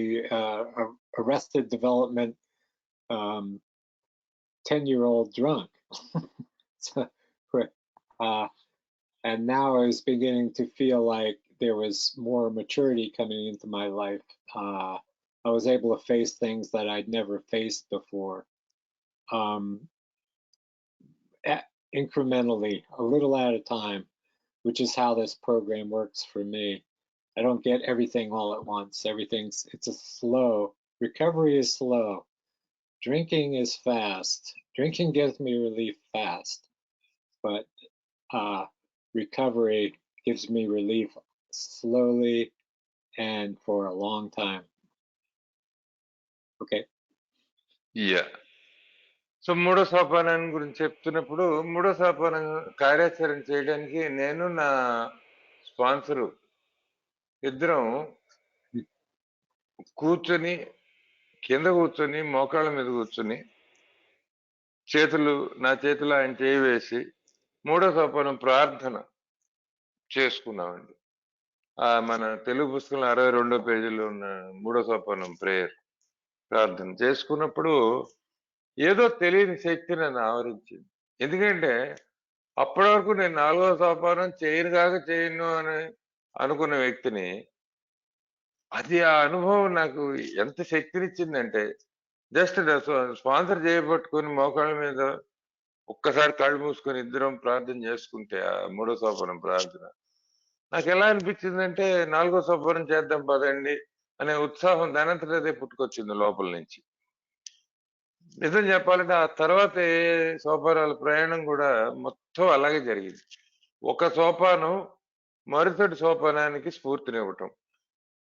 arrested development 10-year-old drunk. So, and now I was beginning to feel like there was more maturity coming into my life. I was able to face things that I'd never faced before. Incrementally, a little at a time, which is how this program works for me. I don't get everything all at once. It's a slow, recovery is slow. Drinking is fast. Drinking gives me relief fast, but recovery gives me relief slowly and for a long time. Okay. Yeah. So మూడో సోపానం గురించి చెప్తున్నప్పుడు మూడో సోపానం కార్యాచరణ చేయడానికి నేను నా స్పాన్సరు ఇద్దరం కూర్చొని కింద కూర్చొని మోకాళ్ళ మీద కూర్చొని నా చేతులు ఆయన చేయి వేసి మూడో సోపానం ప్రార్థన చేసుకున్నామండి. మన తెలుగు పుస్తకంలో 62వ పేజీలో ఉన్న మూడో సోపానం ప్రేయర్ ప్రార్థన చేసుకున్నప్పుడు ఏదో తెలియని శక్తి నన్ను ఆవరించింది. ఎందుకంటే అప్పటి వరకు నేను 4వ సోపానం చేయను అని అనుకున్న వ్యక్తిని అది ఆ అనుభవం నాకు ఎంత శక్తినిచ్చిందంటే జస్ట్ స్పాన్సర్ చేయబట్టుకొని మోకాళ్ళ మీద ఒక్కసారి కళ్ళు మూసుకొని ఇద్దరం ప్రార్థన చేసుకుంటే ఆ మూడో సోపానం ప్రార్థన నాకు ఎలా అనిపించిందంటే నాలుగో సోపానం చేద్దాం పదండి అనే ఉత్సాహం దానంతట అదే పుట్టుకొచ్చింది లోపల నుంచి. నిజం చెప్పాలంటే ఆ తర్వాత సోపానాల ప్రయాణం కూడా మొత్తం అలాగే జరిగింది. ఒక సోపానం మరుసటి సోపానానికి స్ఫూర్తినివ్వటం,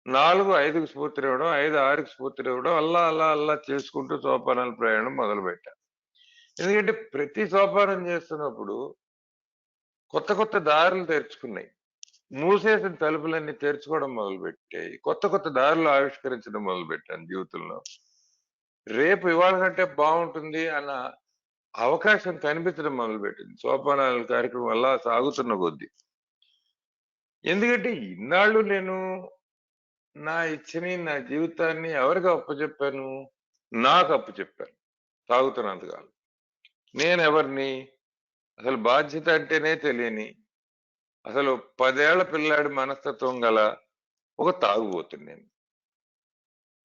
4 5కి స్ఫూర్తినివ్వడం, 5 6కి స్ఫూర్తినివ్వడం, అలా అలా అలా చేసుకుంటూ సోపానాల ప్రయాణం మొదలుపెట్టా. ఎందుకంటే ప్రతి సోపానం చేస్తున్నప్పుడు కొత్త కొత్త దారులు తెరుచుకున్నాయి. మూసేసిన తలుపులన్నీ తెరుచుకోవడం మొదలుపెట్టాయి. కొత్త కొత్త దారులు ఆవిష్కరించడం మొదలుపెట్టాను జీవితంలో. రేపు ఇవాళ కంటే బాగుంటుంది అన్న అవకాశం కనిపించడం మొదలుపెట్టింది. సోపానాల కార్యక్రమం అలా సాగుతున్న కొద్దీ. ఎందుకంటే ఇన్నాళ్ళు నేను నా ఇచ్చని, నా జీవితాన్ని ఎవరికి అప్పచెప్పాను? నాకు అప్పచెప్పాను సాగుతున్నంతకాలం. నేనెవరిని? అసలు బాధ్యత అంటేనే తెలియని, అసలు 10 ఏళ్ల పిల్లాడి మనస్తత్వం గల ఒక తాగుబోతుని నేను.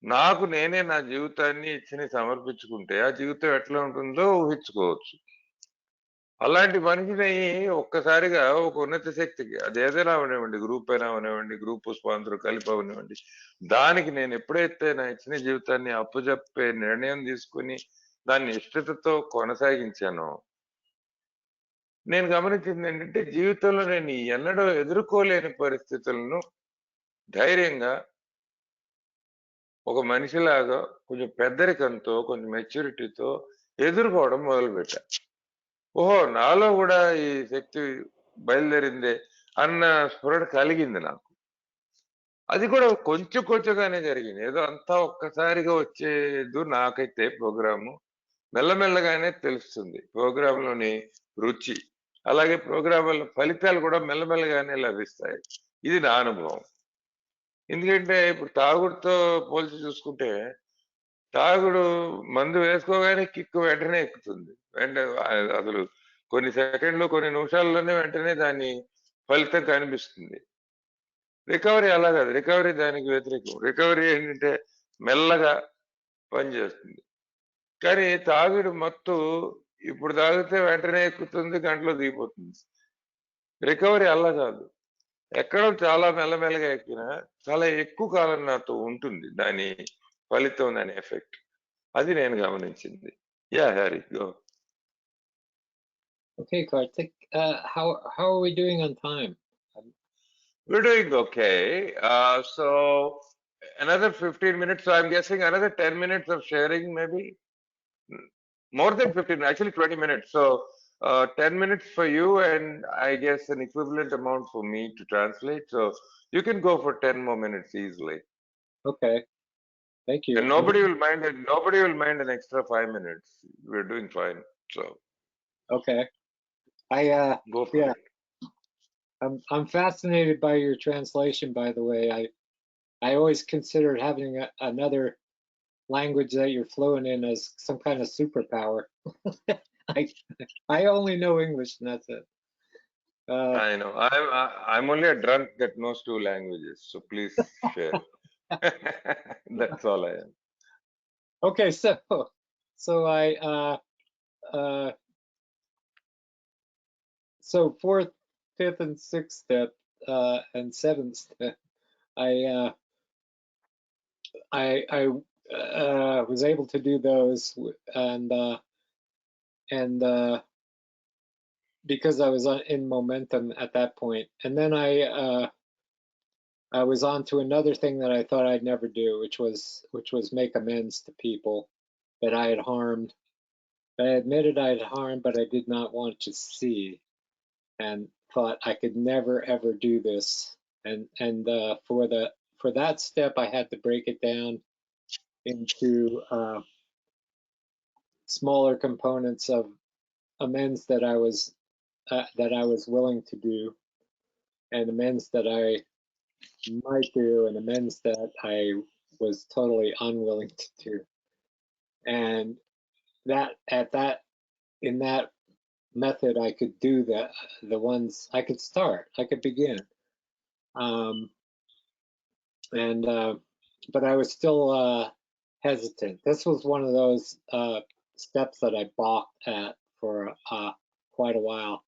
నాకు నేనే నా జీవితాన్ని ఇచ్చని సమర్పించుకుంటే ఆ జీవితం ఎట్లా ఉంటుందో ఊహించుకోవచ్చు. అలాంటి మనిషిని ఒక్కసారిగా ఒక ఉన్నత శక్తికి అది ఏదైనా అవనివ్వండి, గ్రూప్ అయినా అవనివ్వండి, గ్రూప్ స్పాన్సర్ కలిపి అవనివ్వండి, దానికి నేను ఎప్పుడైతే నా ఇచ్చిన జీవితాన్ని అప్పజెప్పే నిర్ణయం తీసుకుని దాన్ని ఇష్టతతో కొనసాగించానో, నేను గమనించింది ఏంటంటే జీవితంలో నేను ఎన్నడూ ఎదుర్కోలేని పరిస్థితులను ధైర్యంగా ఒక మనిషిలాగా కొంచెం పెద్దరికంతో, కొంచెం మెచ్యూరిటీతో ఎదుర్కోవడం మొదలుపెట్టా. ఓహో! నాలో గూడా ఈ శక్తి బయలుదేరిందే అన్న స్ఫురణ కలిగింది నాకు. అది కూడా కొంచెం కొంచెంగానే జరిగింది. ఏదో అంతా ఒక్కసారిగా వచ్చేదు నాకైతే ప్రోగ్రాము. మెల్లమెల్లగానే తెలుస్తుంది. ప్రోగ్రామ్‌లోని రుచి. అలాగే ప్రోగ్రామ్ వల్ల ఫలితాలు కూడా మెల్లమెల్లగానే లభిస్తాయి. ఇది నా అనుభవం. ఎందుకంటే ఇప్పుడు తాగుడుతో పోల్చి చూసుకుంటే తాగుడు మందు వేసుకోగానే కిక్కు వెంటనే ఎక్కుతుంది. అసలు కొన్ని సెకండ్‌లు, కొన్ని నిమిషాల్లోనే వెంటనే దాని ఫలితం కనిపిస్తుంది. రికవరీ అలా కాదు. రికవరీ దానికి వ్యతిరేకం. రికవరీ ఏంటంటే మెల్లగా పనిచేస్తుంది. కానీ తాగుడు మత్తు ఇప్పుడు తాగితే వెంటనే ఎక్కుతుంది, గంటలో దిగిపోతుంది. రికవరీ అలా కాదు. ఎక్కడం చాలా మెల్లమెల్లగా ఎక్కినా చాలా ఎక్కువ కాలం నాతో ఉంటుంది. దాని ఫలితం, దాని ఎఫెక్ట్. అది నేను గమనించింది. Yeah! Hari go. Okay, Karthik. How are we doing on time? We're doing okay. So another 15 minutes. So I'm guessing another 10 minutes of sharing, maybe more than 15, actually 20 minutes. So 10 minutes for you, and I guess an equivalent amount for me to translate. So you can go for 10 more minutes easily. Okay, thank you. And nobody will mind it. Nobody will mind an extra 5 minutes. We're doing fine. So Okay, go for yeah, it. I'm fascinated by your translation. By the way, I always considered having another language that you're fluent in as some kind of superpower. I I only know English, and that's it. I know. I'm only a drunk that knows 2 languages. So please share. That's all I am. Okay, so uh, so fourth, fifth, and sixth step, and seventh step, I was able to do those, and because I was in momentum at that point, and then I was on to another thing that I thought I'd never do, which was make amends to people that I had harmed. I admitted I had harmed, but I did not want to see, and thought I could never ever do this. And for that step, I had to break it down into smaller components of amends that I was willing to do, and amends that I might do, and amends that I was totally unwilling to do. And that in that method, I could do the ones I could start, I could begin. Um, and but I was still hesitant. This was one of those steps that I balked at for quite a while,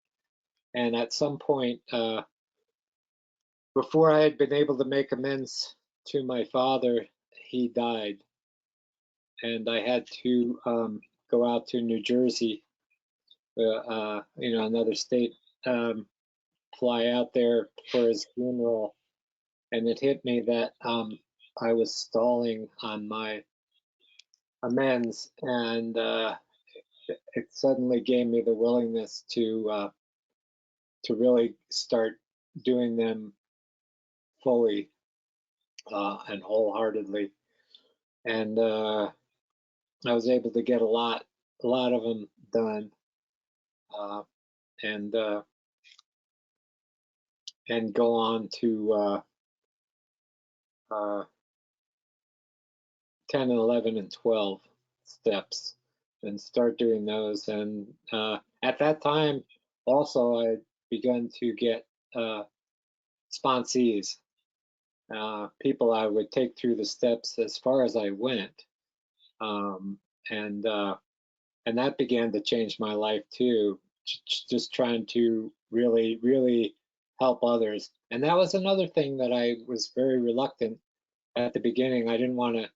and at some point, before I had been able to make amends to my father, he died, and I had to go out to New Jersey, another state, fly out there for his funeral, and it hit me that I was stalling on my amends, and it suddenly gave me the willingness to really start doing them fully and wholeheartedly, and I was able to get a lot of them done, uh, and go on to 10 and 11 and 12 steps and start doing those. And at that time, also, I had begun to get sponsees, people I would take through the steps as far as I went. Um, and that began to change my life too, just trying to really, really help others. And that was another thing that I was very reluctant at the beginning. I didn't want to,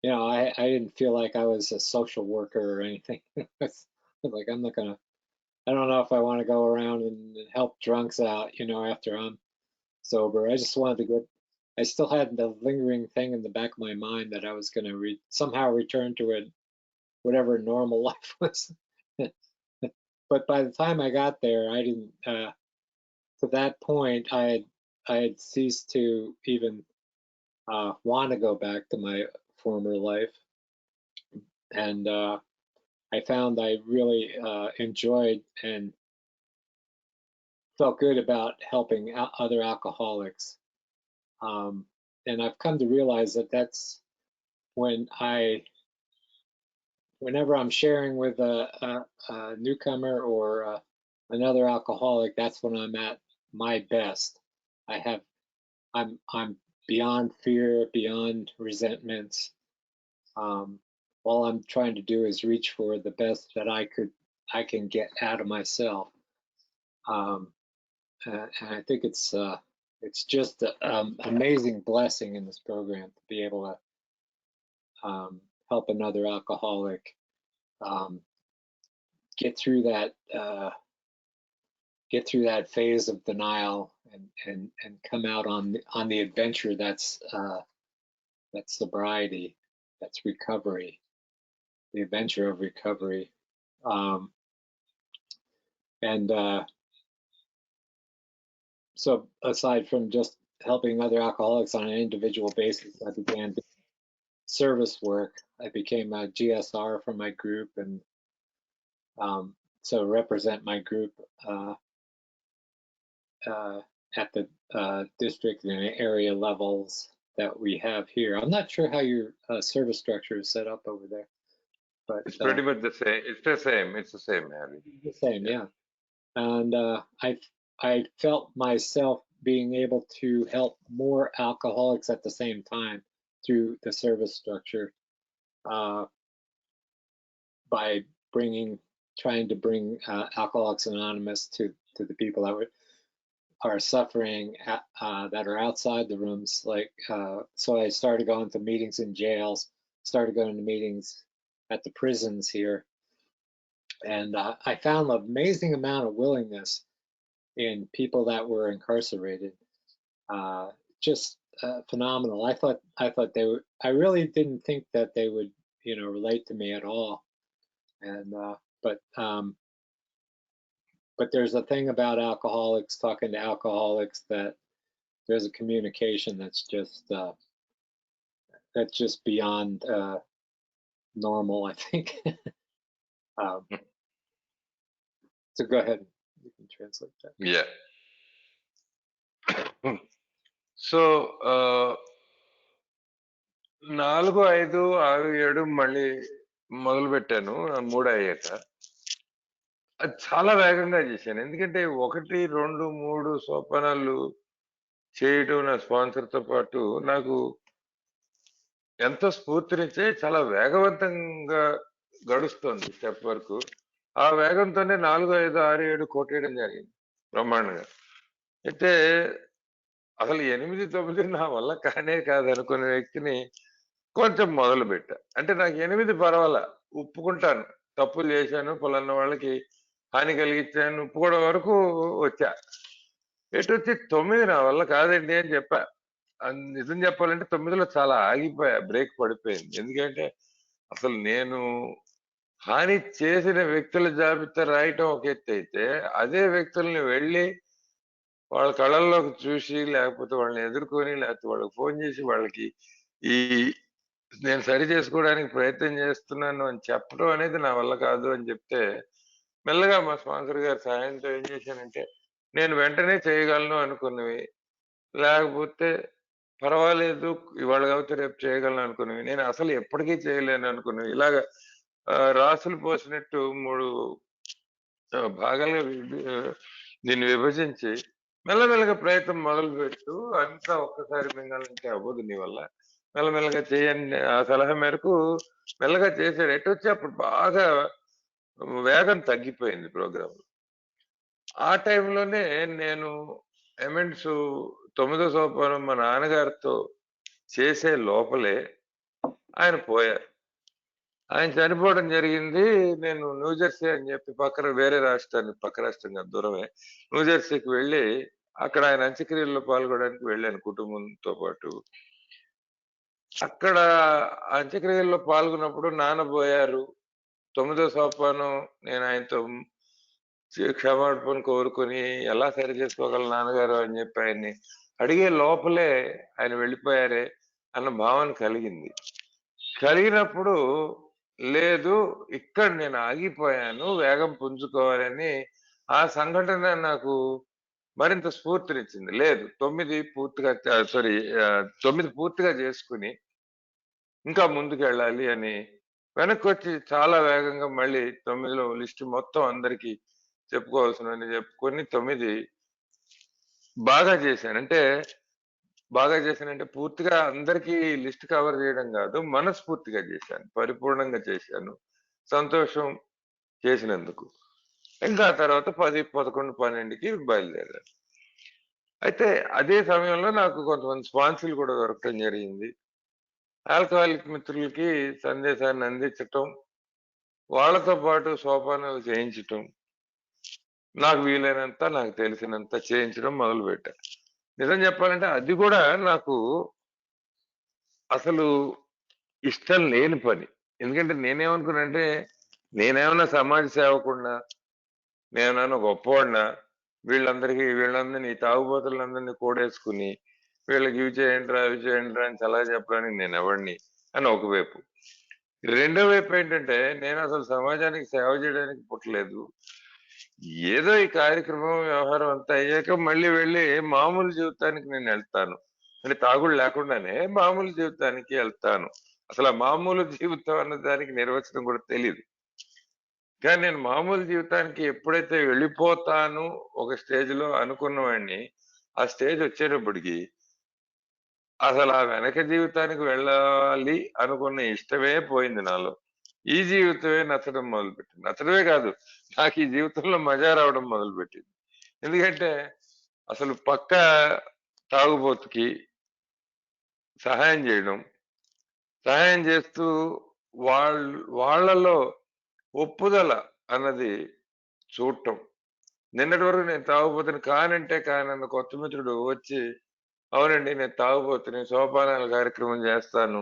I didn't feel like I was a social worker or anything. It's like, I'm not gonna, I don't know if I want to go around and help drunks out, after I'm sober. I just wanted to I still had the lingering thing in the back of my mind that I was going to somehow return to whatever normal life was. But by the time I got there, I didn't, to that point, I had ceased to even want to go back to my former life. And I found I really enjoyed and felt good about helping other alcoholics. And I've come to realize that that's when whenever I'm sharing with a newcomer or another alcoholic, that's when I'm at my best. I'm beyond fear, beyond resentments. All I'm trying to do is reach for the best that I can get out of myself. And I think it's just an amazing blessing in this program to be able to help another alcoholic um, get through that phase of denial and come out on the adventure that's sobriety, that's recovery, the adventure of recovery. And so aside from just helping other alcoholics on an individual basis, I began service work. I became a GSR for my group, and so represent my group at the district and area levels that we have here. I'm not sure how your service structure is set up over there, but it's pretty much the same. It's the same. It's the same, Harry. The same, yeah. And I felt myself being able to help more alcoholics at the same time through the service structure by trying to bring Alcoholics Anonymous to the people that are suffering that are outside the rooms. Like, so I started going to meetings in jails, started going to meetings at the prisons here, and I found an amazing amount of willingness in people that were incarcerated. Just phenomenal. I thought they would. I really didn't think that they would, relate to me at all. And but there's a thing about alcoholics talking to alcoholics that there's a communication that's just beyond normal, I think. So go ahead, you can translate that. Yeah. So 4, 5, 6, 7 మళ్ళీ మొదలు పెట్టాను 3 అయ్యాక. అది చాలా వేగంగా చేశాను. ఎందుకంటే 1, 2, 3 సోపానాలు చేయడం నా స్పాన్సర్‌తో పాటు నాకు ఎంతో స్ఫూర్తినిచ్చే చాలా వేగవంతంగా గడుస్తోంది స్టెప్ వర్క్. ఆ వేగంతోనే 4, 5, 6, 7 కొట్టేయడం జరిగింది బ్రహ్మాండంగా. అయితే అసలు 8, 9 నా వల్ల కానే కాదనుకునే వ్యక్తిని కొంచెం మొదలుపెట్టా. అంటే నాకు 8 పర్వాలా. ఒప్పుకుంటాను. తప్పులు చేశాను. పలానా వాళ్ళకి హాని కలిగించాను. ఒప్పుకోవడం వరకు వచ్చా. ఎటొచ్చి 9 నా వల్ల కాదండి అని చెప్పా. నిజం చెప్పాలంటే 9లో చాలా ఆగిపోయా. బ్రేక్ పడిపోయింది. ఎందుకంటే అసలు నేను హాని చేసిన వ్యక్తుల జాబితా రాయటం ఒక ఎత్తైతే, అదే వ్యక్తుల్ని వెళ్ళి వాళ్ళ కళ్ళల్లోకి చూసి, లేకపోతే వాళ్ళని ఎదుర్కొని, లేకపోతే వాళ్ళకి ఫోను చేసి వాళ్ళకి ఈ నేను సరి చేసుకోవడానికి ప్రయత్నం చేస్తున్నాను అని చెప్పడం అనేది నా వల్ల కాదు అని చెప్తే, మెల్లగా మా స్పాన్సర్ గారి సహాయంతో ఏం చేశానంటే, నేను వెంటనే చేయగలను అనుకున్నవి, లేకపోతే పర్వాలేదు ఇవాళ కాకపోతే రేపు చేయగలను అనుకున్నవి, నేను అసలు ఎప్పటికీ చేయలేను అనుకున్నవి, ఇలాగ రాసులు పోసినట్టు 3 భాగాలుగా దీన్ని విభజించి మెల్లమెల్లగా ప్రయత్నం మొదలుపెట్టు. అంతా ఒక్కసారి మింగాలంటే అవ్వదు నీ వల్ల. మెల్లమెల్లగా చేయని ఆ సలహా మేరకు మెల్లగా చేశాడు. ఎటొచ్చి అప్పుడు బాగా వేగం తగ్గిపోయింది ప్రోగ్రామ్. ఆ టైంలోనే నేను ఎమెండ్స్ 9వ సోపానం మా నాన్నగారితో చేసే లోపలే ఆయన పోయారు. ఆయన చనిపోవడం జరిగింది. నేను న్యూజెర్సీ అని చెప్పి పక్కన వేరే రాష్ట్రానికి పక్క రాష్ట్రం కాదు దూరమే. న్యూజెర్సీకి వెళ్ళి అక్కడ ఆయన అంత్యక్రియల్లో పాల్గొనడానికి వెళ్ళాను కుటుంబంతో పాటు. అక్కడ అంత్యక్రియల్లో పాల్గొన్నప్పుడు నాన్న పోయారు. 9వ సోపానం నేను ఆయనతో క్షమాపణ కోరుకొని ఎలా సరి చేసుకోగలను నాన్నగారు అని చెప్పి ఆయన్ని అడిగే లోపలే ఆయన వెళ్ళిపోయారే అన్న భావన కలిగింది. కలిగినప్పుడు లేదు ఇక్కడ నేను ఆగిపోయాను వేగం పుంజుకోవాలని ఆ సంఘటన నాకు మరింత స్ఫూర్తినిచ్చింది. లేదు 9 పూర్తిగా సారీ 9 పూర్తిగా చేసుకుని ఇంకా ముందుకెళ్ళాలి అని వెనక్కొచ్చి చాలా వేగంగా మళ్ళీ 9లో లిస్ట్ మొత్తం అందరికీ చెప్పుకోవాల్సినవన్నీ చెప్పుకొని 9 బాగా చేశాను. అంటే బాగా చేశానంటే పూర్తిగా అందరికీ లిస్ట్ కవర్ చేయడం కాదు. మనస్ఫూర్తిగా చేశాను. పరిపూర్ణంగా చేశాను. సంతోషం చేసినందుకు. ఇంకా ఆ తర్వాత 10, 11, 12కి బయలుదేరాను. అయితే అదే సమయంలో నాకు కొంతమంది స్పాన్సర్లు కూడా దొరకటం జరిగింది. ఆల్కహాలిక్ మిత్రులకి సందేశాన్ని అందించటం, వాళ్ళతో పాటు సోపానాలు చేయించటం, నాకు వీలైనంత, నాకు తెలిసినంత చేయించడం మొదలుపెట్టా. నిజం చెప్పాలంటే అది కూడా నాకు అసలు ఇష్టం లేని పని. ఎందుకంటే నేనేమనుకున్నానంటే, నేనేమన్నా సమాజ సేవకుడినా? నేనేమన్నా గొప్పవాడినా? వీళ్ళందరినీ ఈ తాగుబోతులందరినీ కూడేసుకుని, వీళ్ళకి ఇవి చేయండిరా, అవి చేయండిరా అని సలహా చెప్పడానికి నేనెవడిని అని ఒకవైపు. రెండో వైపు ఏంటంటే, నేనసలు సమాజానికి సేవ చేయడానికి పుట్టలేదు. ఏదో ఈ కార్యక్రమం, వ్యవహారం అంతా అయ్యాక మళ్ళీ వెళ్ళి మామూలు జీవితానికి నేనెళ్తాను. అంటే తాగుడు లేకుండానే మామూలు జీవితానికి ఎళ్తాను. అసలు ఆ మామూలు జీవితం అన్న దానికి నిర్వచనం కూడా తెలీదు. కానీ నేను మామూలు జీవితానికి ఎప్పుడైతే వెళ్ళిపోతాను ఒక స్టేజ్‌లో అనుకున్నవాడిని, ఆ స్టేజ్ వచ్చేటప్పటికి అసలు ఆ వెనక జీవితానికి వెళ్ళాలి అనుకున్న ఇష్టమే పోయింది నాలో. ఈ జీవితమే నచ్చడం మొదలుపెట్టింది. నచ్చడమే కాదు, నాకు ఈ జీవితంలో మజా రావడం మొదలుపెట్టింది. ఎందుకంటే అసలు పక్కా తాగుబోతుకి సహాయం చేయడం, సహాయం చేస్తూ వాళ్ళలో ఒప్పుదల అన్నది చూడటం. నిన్నటి వరకు నేను తాగుబోతుని కానంటే కానన్న కొత్త మిత్రుడు వచ్చి, అవునండి నేను తాగుబోతుని, సోపానాల కార్యక్రమం చేస్తాను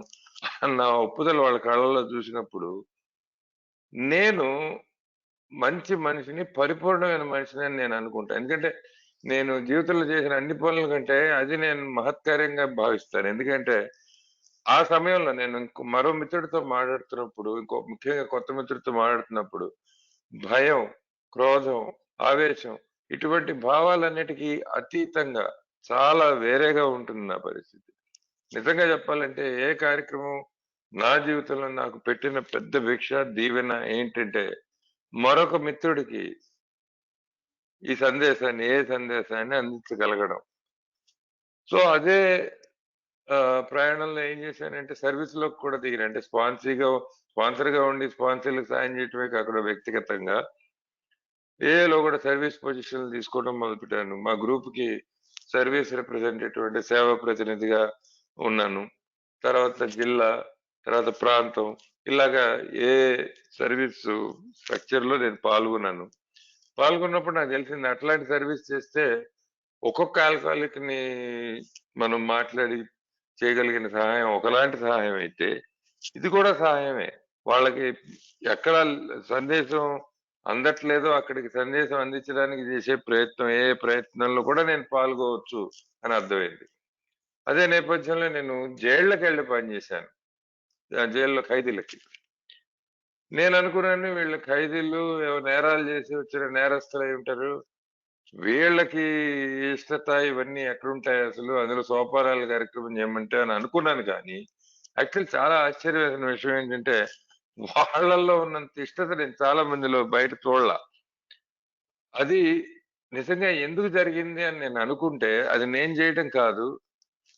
అన్న ఒప్పుదల వాళ్ళ కళ్ళల్లో చూసినప్పుడు, నేను మంచి మనిషిని, పరిపూర్ణమైన మనిషిని అని నేను అనుకుంటా. ఎందుకంటే నేను జీవితంలో చేసిన అన్ని పనుల కంటే అది నేను మహత్కార్యంగా భావిస్తాను. ఎందుకంటే ఆ సమయంలో నేను మరో మిత్రుడితో మాట్లాడుతున్నప్పుడు, ముఖ్యంగా కొత్త మిత్రుడితో మాట్లాడుతున్నప్పుడు భయం, క్రోధం, ఆవేశం ఇటువంటి భావాలన్నిటికీ అతీతంగా చాలా వేరేగా ఉంటుంది నా పరిస్థితి. నిజంగా చెప్పాలంటే ఏ కార్యక్రమం నా జీవితంలో నాకు పెట్టిన పెద్ద భిక్ష, దీవెన ఏంటంటే మరొక మిత్రుడికి ఈ సందేశాన్ని, ఏ సందేశాన్ని అందించగలగడం. సో అదే ప్రయాణంలో ఏం చేశానంటే సర్వీస్ లో కూడా దిగిన, అంటే స్పాన్సర్ గా ఉండి స్పాన్సర్లకు సాయం చేయటమే కాకుండా వ్యక్తిగతంగా ఏలో కూడా సర్వీస్ పొజిషన్లు తీసుకోవడం మొదలుపెట్టాను. మా గ్రూప్ కి సర్వీస్ రిప్రజెంటేటివ్ అంటే సేవా ప్రతినిధిగా ఉన్నాను. తర్వాత జిల్లా, తర్వాత ప్రాంతం, ఇలాగా ఏ సర్వీస్ స్ట్రక్చర్ లో నేను పాల్గొన్నప్పుడు నాకు తెలిసింది అట్లాంటి సర్వీస్ చేస్తే ఒక్కొక్క ఆల్కహాలిక్ ని మనం మాట్లాడి చేయగలిగిన సహాయం ఒకలాంటి సహాయం అయితే ఇది కూడా సహాయమే. వాళ్ళకి ఎక్కడ సందేశం అందట్లేదో అక్కడికి సందేశం అందించడానికి చేసే ప్రయత్నం, ఏ ప్రయత్నంలో కూడా నేను పాల్గొవచ్చు అని అర్థమైంది. అదే నేపథ్యంలో నేను జైళ్ళకి వెళ్ళి పనిచేశాను. జైల్లో ఖైదీలకి. నేను అనుకున్నాను వీళ్ళ ఖైదీలు నేరాలు చేసి వచ్చిన నేరస్తులు అయి ఉంటారు, వీళ్ళకి ఇష్టత ఇవన్నీ ఎక్కడుంటాయి అసలు, అందులో సోపానాలు కార్యక్రమం చేయమంటే అని అనుకున్నాను. కానీ యాక్చువల్ చాలా ఆశ్చర్యమైన విషయం ఏంటంటే వాళ్ళల్లో ఉన్నంత ఇష్టత నేను చాలా మందిలో బయట చూడలా. అది నిజంగా ఎందుకు జరిగింది అని నేను అనుకుంటే అది నేను చేయటం కాదు.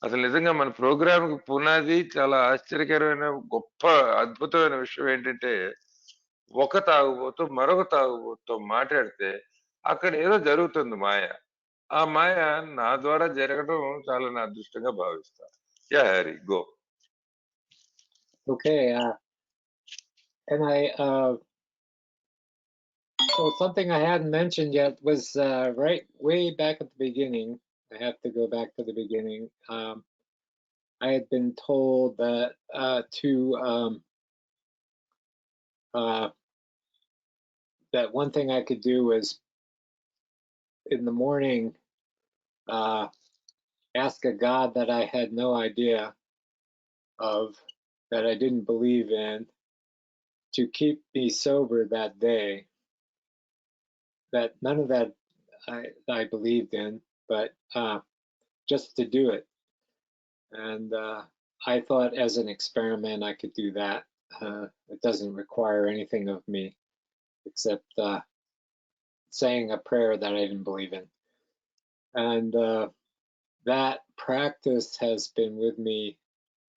అసలు నిజంగా మన ప్రోగ్రామ్ కి పునాది చాలా ఆశ్చర్యకరమైన గొప్ప అద్భుతమైన విషయం ఏంటంటే ఒక తాగుబోతు మరొక తాగుబోతుతో మాట్లాడితే అక్కడ ఏదో జరుగుతుంది మాయ. ఆ మాయ నా ద్వారా జరగడం చాలా నా అదృష్టంగా భావిస్తా. Yeah Hari go. Okay, and so something I hadn't mentioned yet was right way back at the beginning. I have to go back to the beginning. I had been told that that one thing I could do was in the morning ask a God that I had no idea of, that I didn't believe in, to keep me sober that day. That none of that I believed in, but just to do it. And I thought as an experiment I could do that. It doesn't require anything of me except saying a prayer that I didn't believe in. And that practice has been with me.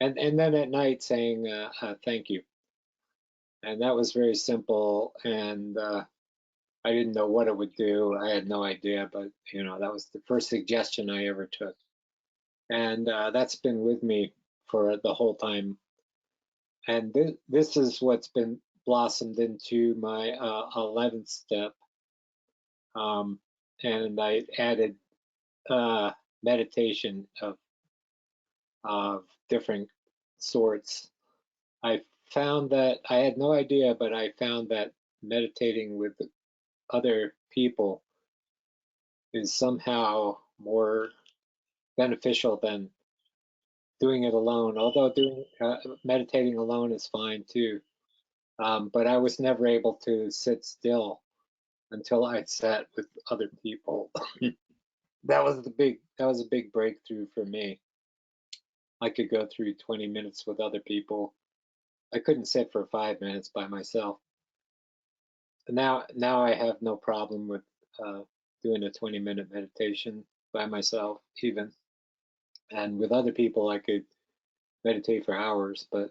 And then at night saying thank you. And that was very simple. And I didn't know what it would do. I had no idea, but that was the first suggestion I ever took. And that's been with me for the whole time. And this is what's been blossomed into my 11th step. And I added meditation of different sorts. I found that I had no idea, but I found that meditating with other people is somehow more beneficial than doing it alone. Although meditating alone is fine too, but I was never able to sit still until I sat with other people. That was a big breakthrough for me. I could go through 20 minutes with other people. I couldn't sit for 5 minutes by myself. Now I have no problem with doing a 20-minute meditation by myself even. And with other people I could meditate for hours, but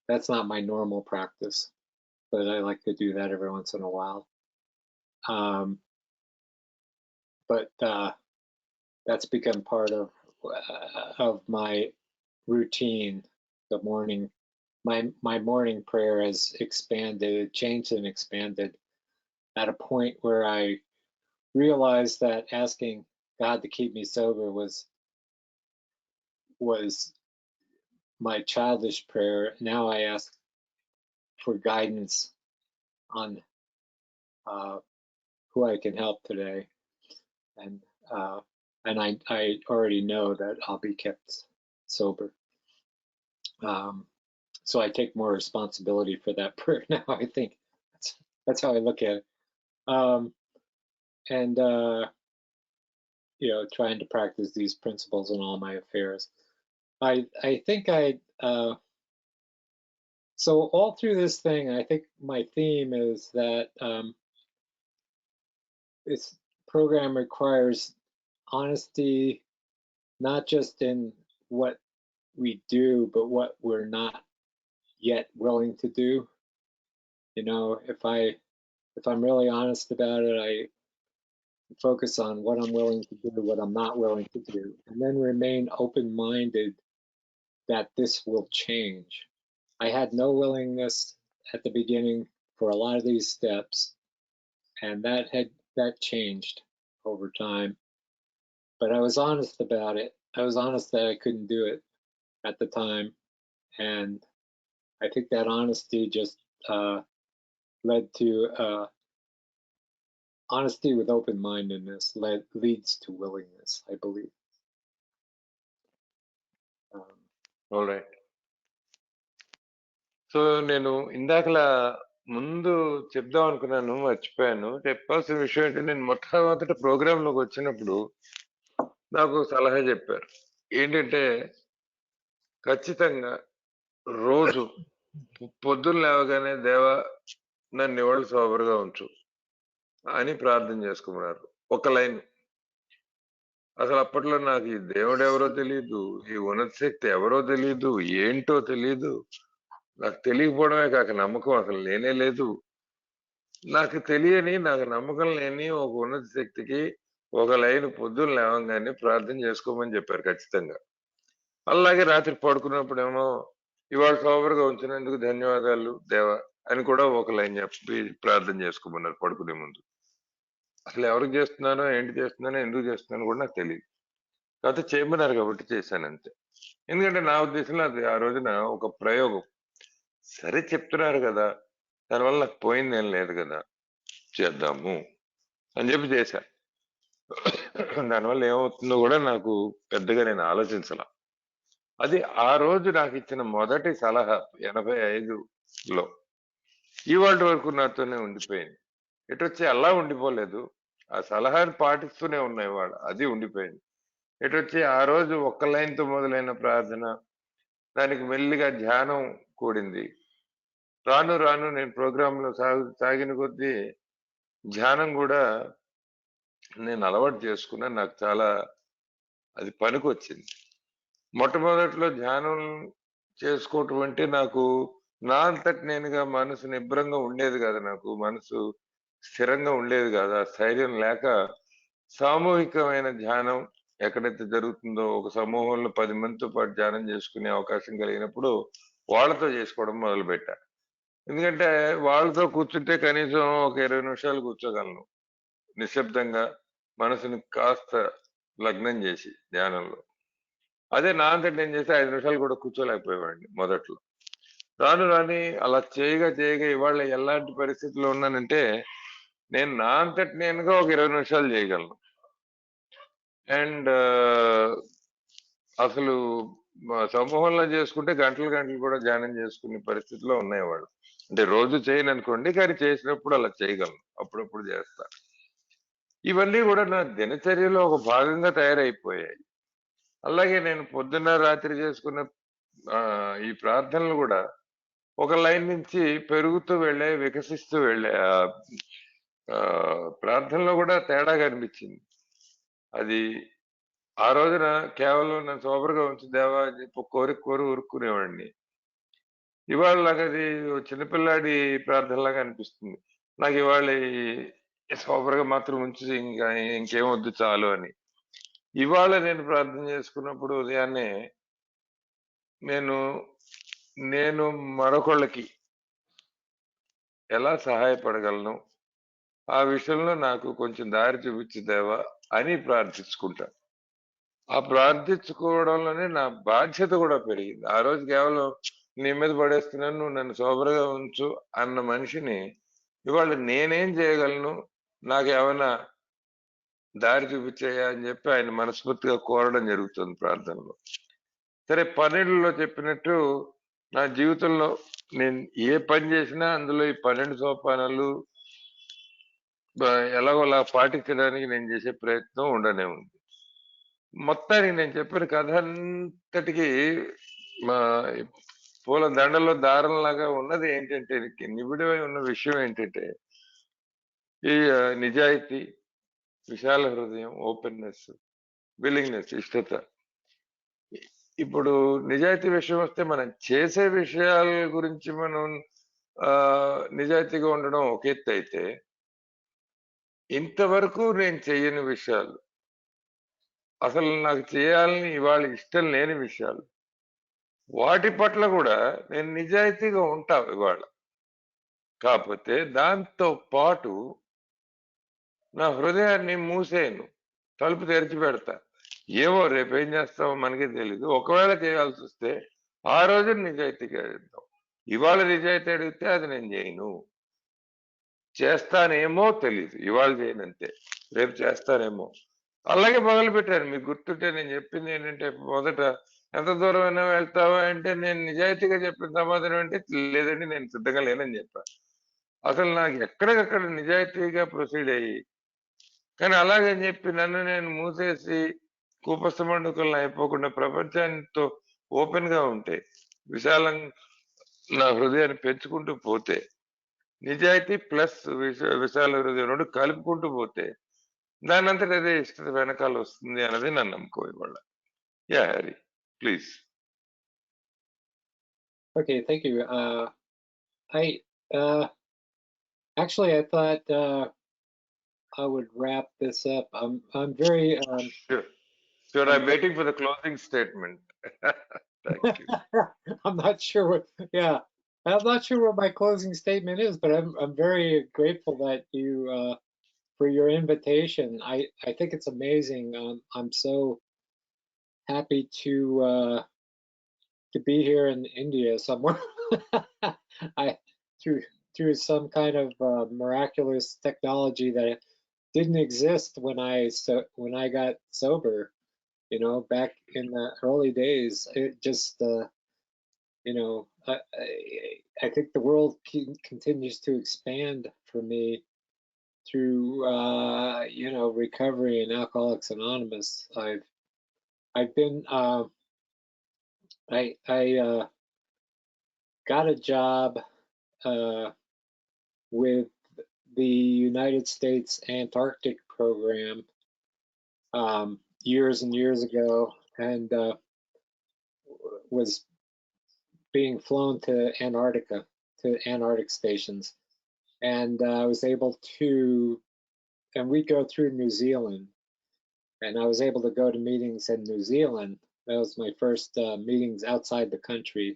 that's not my normal practice. But I like to do that every once in a while. But that's become part of my routine. The morning, my morning prayer has expanded, changed and expanded at a point where I realized that asking God to keep me sober was my childish prayer. Now I ask for guidance on who I can help today, and I already know that I'll be kept sober. So I take more responsibility for that prayer now. I think that's how I look at it. And trying to practice these principles in all my affairs. I think so all through this thing, I think my theme is that this program requires honesty, not just in what we do, but what we're not yet willing to do. You know, if I'm really honest about it, I focus on what I'm willing to do, what I'm not willing to do, and then remain open-minded that this will change. I had no willingness at the beginning for a lot of these steps, and that changed over time. But I was honest about it. I was honest that I couldn't do it at the time, and I think that honesty just led to honesty with open-mindedness leads to willingness, I believe. All right. So నేను ఇందాకలా ముందు చెప్దాం అనుకున్నాను, మర్చిపోయాను. చెప్పాల్సిన విషయం ఏంటంటే, నేను మొట్టమొదటి ప్రోగ్రాంలోకి వచ్చినప్పుడు నాకు సలహా చెప్పారు. ఏంటంటే, ఖచ్చితంగా రోజు పొద్దున్న లేవగానే దేవా నన్ను ఇవాళ సోబర్గా ఉంచు అని ప్రార్థన చేసుకోమన్నారు. ఒక లైన్. అసలు అప్పట్లో నాకు ఈ దేవుడు ఎవరో తెలియదు, ఈ ఉన్నత శక్తి ఎవరో తెలియదు, ఏంటో తెలియదు. నాకు తెలియకపోవడమే కాక నమ్మకం అసలు లేనే లేదు. నాకు తెలియని, నాకు నమ్మకం లేని ఒక ఉన్నత శక్తికి ఒక లైన్ పొద్దున్న లేవంగానే ప్రార్థన చేసుకోమని చెప్పారు ఖచ్చితంగా. అలాగే రాత్రి పడుకున్నప్పుడేమో ఇవాళ సోబర్గా ఉంచినందుకు ధన్యవాదాలు దేవా అని కూడా ఒక లైన్ చెప్పి ప్రార్థన చేసుకోమన్నారు పడుకునే ముందు. అసలు ఎవరికి చేస్తున్నానో, ఏంటి చేస్తున్నానో, ఎందుకు చేస్తున్నానో కూడా నాకు తెలియదు. కాకపోతే చేయమన్నారు కాబట్టి చేశాను అంతే. ఎందుకంటే నా ఉద్దేశంలో అది ఆ రోజున ఒక ప్రయోగం. సరే చెప్తున్నారు కదా, దానివల్ల నాకు పోయిందేం లేదు కదా, చేద్దాము అని చెప్పి చేశా. దానివల్ల ఏమవుతుందో కూడా నాకు పెద్దగా నేను ఆలోచించాల. అది ఆ రోజు నాకు ఇచ్చిన మొదటి సలహా 85లో. ఇవాళ వరకు నాతోనే ఉండిపోయింది. ఎటొచ్చి అలా ఉండిపోలేదు, ఆ సలహాని పాటిస్తూనే ఉన్నాయి ఇవాళ, అది ఉండిపోయింది. ఎటొచ్చి ఆ రోజు ఒక్క లైన్తో మొదలైన ప్రార్థన, దానికి మెల్లిగా ధ్యానం కూడింది. రాను రాను నేను ప్రోగ్రాంలో సాగిన కొద్దీ ధ్యానం కూడా నేను అలవాటు చేసుకున్నా. నాకు చాలా అది పనికొచ్చింది. మొట్టమొదట్లో ధ్యానం చేసుకోవటం అంటే నాకు నా అంతటి నేనుగా మనసు నిబ్రంగా ఉండేది కాదు. నాకు మనసు స్థిరంగా ఉండేది కాదు. ఆ స్థైర్యం లేక సామూహికమైన ధ్యానం ఎక్కడైతే జరుగుతుందో, ఒక సమూహంలో 10 మందితో పాటు ధ్యానం చేసుకునే అవకాశం కలిగినప్పుడు వాళ్ళతో చేసుకోవడం మొదలుపెట్టా. ఎందుకంటే వాళ్ళతో కూర్చుంటే కనీసం ఒక 20 నిమిషాలు కూర్చోగలను నిశ్శబ్దంగా, మనసుని కాస్త లగ్నం చేసి ధ్యానంలో. అదే నా అంతటి నేను చేస్తే 5 నిమిషాలు కూడా కూర్చోలేకపోయేవాడిని మొదట్లో. రాను రాని అలా చేయగా చేయగా ఇవాళ ఎలాంటి పరిస్థితిలో ఉన్నానంటే, నేను నా అంతటి నేనుగా ఒక 20 నిమిషాలు చేయగలను. అండ్ అసలు సమూహంలో చేసుకుంటే గంటలు గంటలు కూడా ధ్యానం చేసుకునే పరిస్థితిలో ఉన్నాయి వాళ్ళు. అంటే రోజు చేయను అనుకోండి, కానీ చేసినప్పుడు అలా చేయగలను, అప్పుడప్పుడు చేస్తా. ఇవన్నీ కూడా నా దినచర్యలో ఒక భాగంగా తయారైపోయాయి. అలాగే నేను పొద్దున్న రాత్రి చేసుకున్న ఈ ప్రార్థనలు కూడా ఒక లైన్ నుంచి పెరుగుతూ వెళ్ళే, వికసిస్తూ వెళ్ళే ప్రార్థనలో కూడా తేడా కనిపించింది. అది ఆ రోజున కేవలం నన్ను సోబర్గా ఉంచి దేవా అని చెప్పి కోరి ఊరుకునేవాడిని. ఇవాళ నాకు అది చిన్నపిల్లాడి ప్రార్థనలాగా అనిపిస్తుంది. నాకు ఇవాళ సోబర్గా మాత్రం ఉంచి ఇంకేం వద్దు చాలు అని. ఇవాళ నేను ప్రార్థన చేసుకున్నప్పుడు ఉదయాన్నే నేను మరొకళ్ళకి ఎలా సహాయపడగలను, ఆ విషయంలో నాకు కొంచెం దారి చూపించు దేవా అని ప్రార్థించుకుంటా. ఆ ప్రార్థించుకోవడంలోనే నా బాధ్యత కూడా పెరిగింది. ఆ రోజు కేవలం నీ మీద పడేస్తున్నాను, నువ్వు నన్ను సోబరుగా ఉంచు అన్న మనిషిని ఇవాళ నేనేం చేయగలను, నాకు ఏమైనా దారి చూపించాయా అని చెప్పి ఆయన మనస్ఫూర్తిగా కోరడం జరుగుతుంది ప్రార్థనలో. సరే, 12లో చెప్పినట్టు నా జీవితంలో నేను ఏ పని చేసినా అందులో ఈ 12 సోపానాలు ఎలాగోలా పాటించడానికి నేను చేసే ప్రయత్నం ఉండనే ఉంది. మొత్తానికి నేను చెప్పిన కథ అంతటికి మా పూల దండలో దారంలాగా ఉన్నది ఏంటంటే, నిబిడమై ఉన్న విషయం ఏంటంటే, ఈ నిజాయితీ, విశాల హృదయం, ఓపెన్నెస్, విల్లింగ్నెస్, ఇష్టత, ఇప్పుడు నిజాయితీ విషయం వస్తే మనం చేసే విషయాల గురించి మనం నిజాయితీగా ఉండడం ఒక ఎత్తు అయితే, ఇంతవరకు నేను చెయ్యని విషయాలు, అసలు నాకు చేయాలని ఇవాళ ఇష్టం లేని విషయాలు, వాటి పట్ల కూడా నేను నిజాయితీగా ఉంటా ఇవాళ. కాకపోతే దాంతో పాటు నా హృదయాన్ని మూసేయను, తలుపు తెరిచి పెడతా. ఏమో రేపేం చేస్తామో మనకే తెలీదు. ఒకవేళ చేయాల్సి వస్తే ఆ రోజు నిజాయితీగా చేద్దాం. ఇవాళ నిజాయితీ అడిగితే అది నేను చేయను. చేస్తానేమో తెలీదు, ఇవాళ చేయనంతే, రేపు చేస్తానేమో. అలాగే మొదలు పెట్టాను. మీకు గుర్తుంటే నేను చెప్పింది ఏంటంటే, మొదట ఎంత దూరం అయినా వెళ్తావా అంటే, నేను నిజాయితీగా చెప్పిన సమాధానం అంటే లేదండి నేను సిద్ధంగా లేనని చెప్పాను. అసలు నాకు ఎక్కడికక్కడ నిజాయితీగా ప్రొసీడ్ అయ్యి, కానీ అలాగని చెప్పి నన్ను నేను మూసేసి కూపస్థమండుకలను అయిపోకుండా ప్రపంచానితో ఓపెన్ గా ఉంటే, విశాలంగా నా హృదయాన్ని పెంచుకుంటూ పోతే, నిజాయితీ ప్లస్ విశాల హృదయం రెండు కలుపుకుంటూ పోతే దాని అంతట అదే ఇష్టత వెనకాల వస్తుంది అన్నది నా నమ్మకం ఇవాళ. Yeah Hari, please. Okay, thank you. Actually, I thought I would wrap this up. I'm very Sure, I'm waiting for the closing statement. Thank you. I'm not sure what. Yeah, I'm not sure what my closing statement is, but I'm very grateful that you for your invitation. I think it's amazing. I'm so happy to be here in India somewhere. I through some kind of miraculous technology that didn't exist when I got sober. You know, back in the early days, it just you know, I think the world continues to expand for me through you know, recovery and Alcoholics Anonymous. I've been I got a job with the United States Antarctic program years and years ago, and was being flown to Antarctica, to Antarctic stations, and I was able to, and we'd go through New Zealand, and I was able to go to meetings in New Zealand. That was my first meetings outside the country,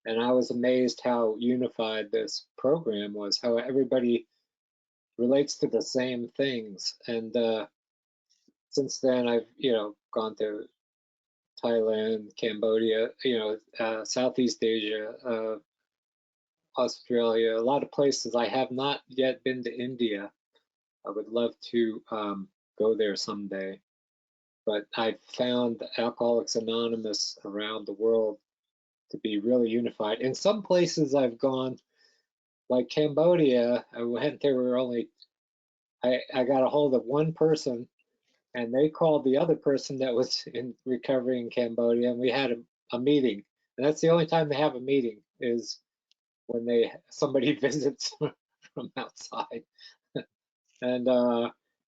and I was amazed how unified this program was, how everybody relates to the same things. And since then, I've, you know, gone to Thailand, Cambodia, you know, Southeast Asia, Australia, a lot of places. I have not yet been to India. I would love to go there someday. But I've found Alcoholics Anonymous around the world to be really unified. In some places I've gone, like Cambodia, I went there, were only, I got a hold of one person, and they called the other person that was in recovery in Cambodia, and we had a meeting. And that's the only time they have a meeting, is when somebody visits from outside. And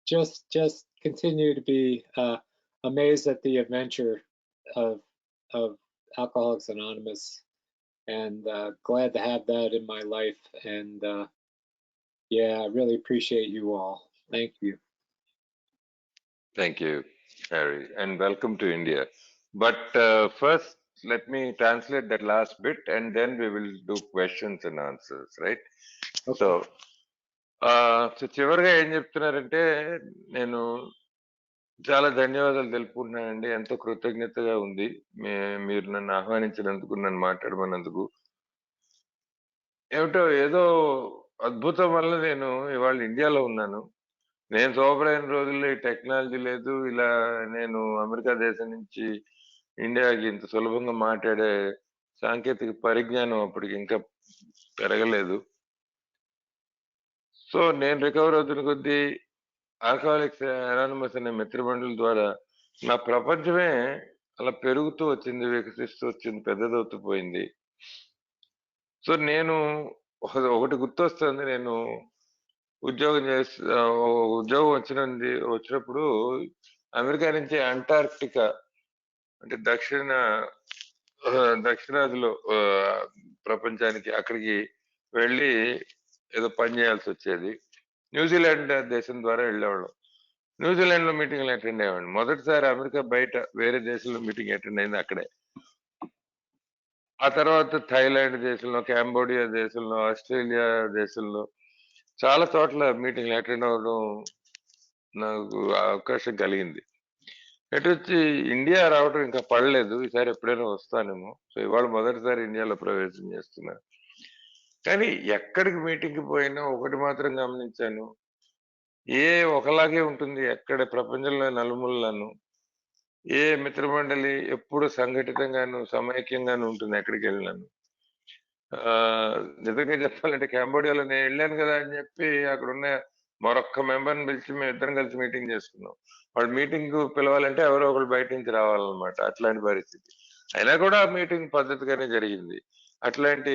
just continue to be amazed at the adventure of Alcoholics Anonymous, and glad to have that in my life. And yeah, I really appreciate you all. Thank you. Thank you, Harry, and welcome to India. But first, let me translate that last bit, and then we will do questions and answers, right? Okay. So చివరిగా ఏం చెప్తున్నారంటే, నేను చాలా ధన్యవాదాలు తెలుపుకుంటున్నానండి. ఎంతో కృతజ్ఞతగా ఉంది మీరు నన్ను ఆహ్వానించినందుకు, నన్ను మాట్లాడమన్నందుకు. ఏమిటో ఏదో అద్భుతం వల్ల నేను ఇవాళ ఇండియాలో ఉన్నాను. నేను సోబర్ అయిన రోజుల్లో ఈ టెక్నాలజీ లేదు, ఇలా నేను అమెరికా దేశం నుంచి ఇండియాకి ఇంత సులభంగా మాట్లాడే సాంకేతిక పరిజ్ఞానం అప్పటికి ఇంకా పెరగలేదు. సో నేను రికవర్ అవుతున్న కొద్దీ ఆల్కహాలిక్స్ అనానిమస్ అనే మిత్రమండలి ద్వారా నా ప్రపంచమే అలా పెరుగుతూ వచ్చింది, వికసిస్తూ వచ్చింది, పెద్దదవుతూ పోయింది. సో నేను ఒకటి గుర్తొస్తుంది. నేను ఉద్యోగం వచ్చినప్పుడు అమెరికా నుంచి అంటార్క్టికా అంటే దక్షిణాదిలో ప్రపంచానికి అక్కడికి వెళ్ళి ఏదో పని చేయాల్సి వచ్చేది. న్యూజిలాండ్ దేశం ద్వారా వెళ్ళేవాళ్ళం. న్యూజిలాండ్ లో మీటింగ్లు అటెండ్ అయ్యేవాడిని. మొదటిసారి అమెరికా బయట వేరే దేశంలో మీటింగ్ అటెండ్ అయింది అక్కడే. ఆ తర్వాత థాయిలాండ్ దేశంలో, కాంబోడియా దేశంలో, ఆస్ట్రేలియా దేశంలో చాలా చోట్ల మీటింగ్లు అటెండ్ అవ్వడం నాకు అవకాశం కలిగింది. వచ్చి ఇండియా రావడం ఇంకా పడలేదు. ఈసారి ఎప్పుడైనా వస్తానేమో. సో ఇవాళ మొదటిసారి ఇండియాలో ప్రవేశం చేస్తున్నా. కానీ ఎక్కడికి మీటింగ్కి పోయినా ఒకటి మాత్రం గమనించాను, ఒకలాగే ఉంటుంది ఎక్కడ ప్రపంచంలో నలుమూలలను. ఏ మిత్రమండలి ఎప్పుడు సంఘటితంగాను సమైక్యంగాను ఉంటుంది ఎక్కడికి వెళ్ళినాను. నిజంగా చెప్పాలంటే కాంబోడియాలో నేను వెళ్ళాను కదా అని చెప్పి అక్కడ ఉన్న మరొక్క మెంబర్ని పిలిచి మేము ఇద్దరం కలిసి మీటింగ్ చేసుకున్నాం. వాళ్ళు మీటింగ్ పిలవాలంటే ఎవరో ఒకరు బయట నుంచి రావాలన్నమాట. అట్లాంటి పరిస్థితి. అయినా కూడా మీటింగ్ పద్ధతిగానే జరిగింది. అట్లాంటి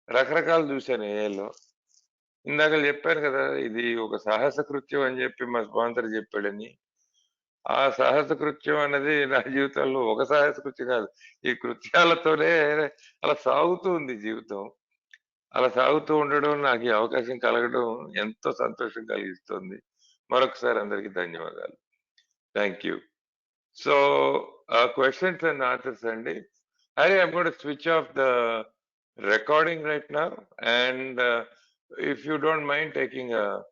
రకరకాలు చూశాను ఏలో. ఇందాక చెప్పాను కదా, ఇది ఒక సాహస కృత్యం అని చెప్పి మా స్పాన్సర్ చెప్పాడని. ఆ సాహస కృత్యం అనేది నా జీవితంలో ఒక సాహస కృత్యం కాదు, ఈ కృత్యాలతోనే అలా సాగుతూ ఉంది జీవితం. అలా సాగుతూ ఉండడం, నాకు ఈ అవకాశం కలగడం ఎంతో సంతోషం కలిగిస్తుంది. మరొకసారి అందరికీ ధన్యవాదాలు. Thank you. So questions and answers అండి. Harry, I'm going to switch off the recording right now, and if you don't mind taking a